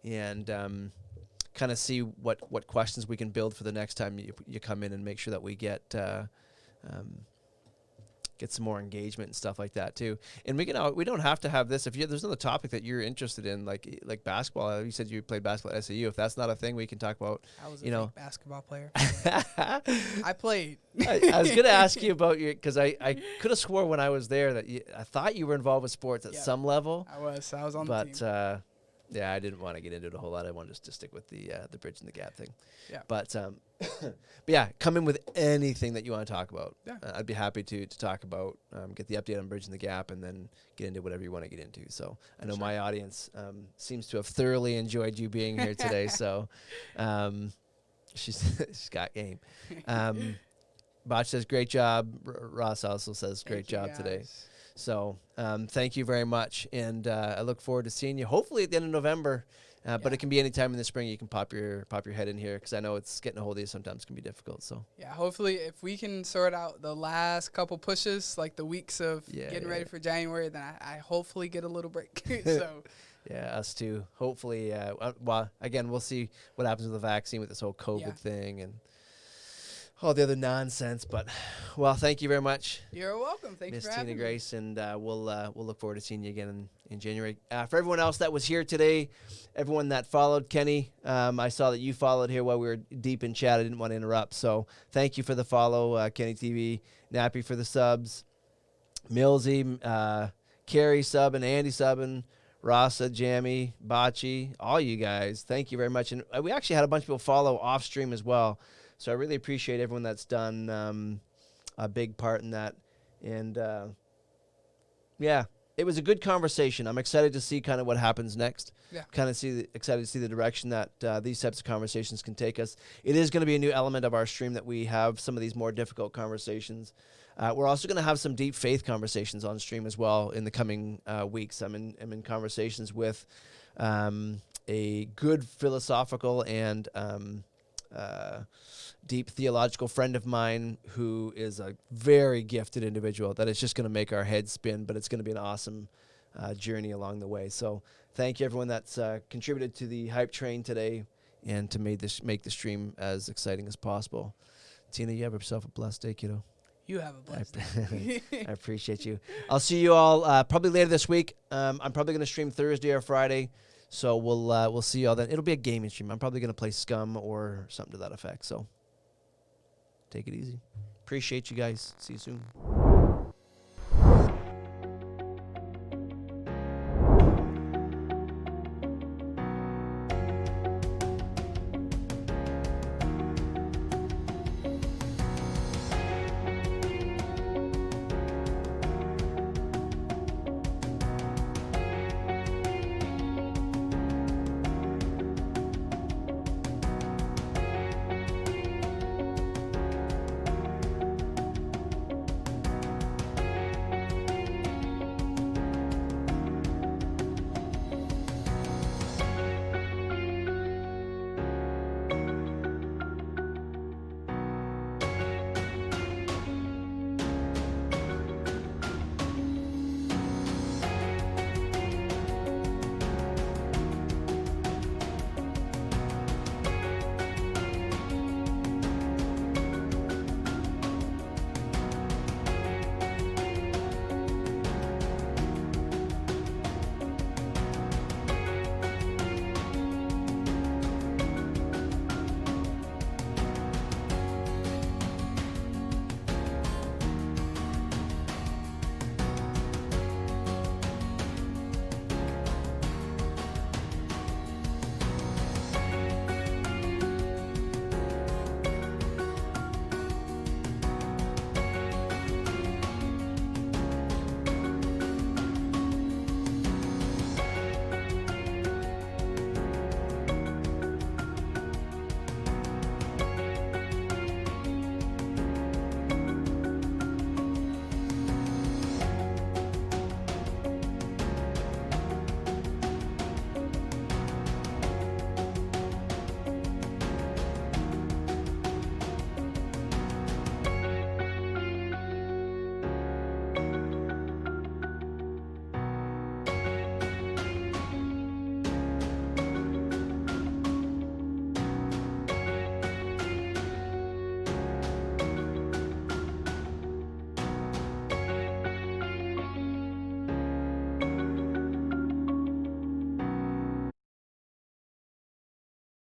and kind of see what questions we can build for the next time you come in, and make sure that we get some more engagement and stuff like that too. And we don't have to have this. If there's another topic that you're interested in, like basketball. You said you played basketball at SAU. If that's not a thing, we can talk about. I was a fake basketball player. I played. I was gonna ask you about because I could have swore when I was there that I thought you were involved with sports at some level. I was on the team. But yeah, I didn't want to get into it a whole lot. I wanted to stick with the bridge and the gap thing. Yeah. But but yeah, come in with anything that you want to talk about. Yeah. I'd be happy to talk about, get the update on bridge and the gap, and then get into whatever you want to get into. So I know my audience seems to have thoroughly enjoyed you being here today. So she's got game. Botch says great job. Ross also says great job today. So thank you very much, and I look forward to seeing you hopefully at the end of November, but it can be any time in the spring. You can pop your head in here, because I know it's getting a hold of you sometimes can be difficult. So yeah, hopefully if we can sort out the last couple pushes, like the weeks of getting ready for January, then I hopefully get a little break. So yeah, us too. Hopefully, well, again, we'll see what happens with the vaccine, with this whole COVID thing and all the other nonsense. But well, thank you very much. You're welcome. Thank you for having me. Miss Tina Grace, and we'll look forward to seeing you again in January. For everyone else that was here today, everyone that followed Kenny, I saw that you followed here while we were deep in chat. I didn't want to interrupt, so thank you for the follow, Kenny TV, Nappy for the subs, Millsy, Carrie subbing, Andy subbing, Rasa, Jamie, Bocce, all you guys. Thank you very much, and we actually had a bunch of people follow off stream as well. So I really appreciate everyone that's done a big part in that. And, yeah, it was a good conversation. I'm excited to see kind of what happens next. Yeah. Kind of excited to see the direction that these types of conversations can take us. It is going to be a new element of our stream that we have some of these more difficult conversations. We're also going to have some deep faith conversations on stream as well in the coming weeks. I'm in conversations with a good philosophical and deep theological friend of mine who is a very gifted individual that is just going to make our heads spin, but it's going to be an awesome journey along the way. So thank you everyone that's contributed to the hype train today and to make the stream as exciting as possible. Tina, you have yourself a blessed day, kiddo. You have a blessed day. I appreciate you. I'll see you all probably later this week. I'm probably going to stream Thursday or Friday. So we'll see y'all then. It'll be a gaming stream. I'm probably going to play Scum or something to that effect. So take it easy. Appreciate you guys. See you soon.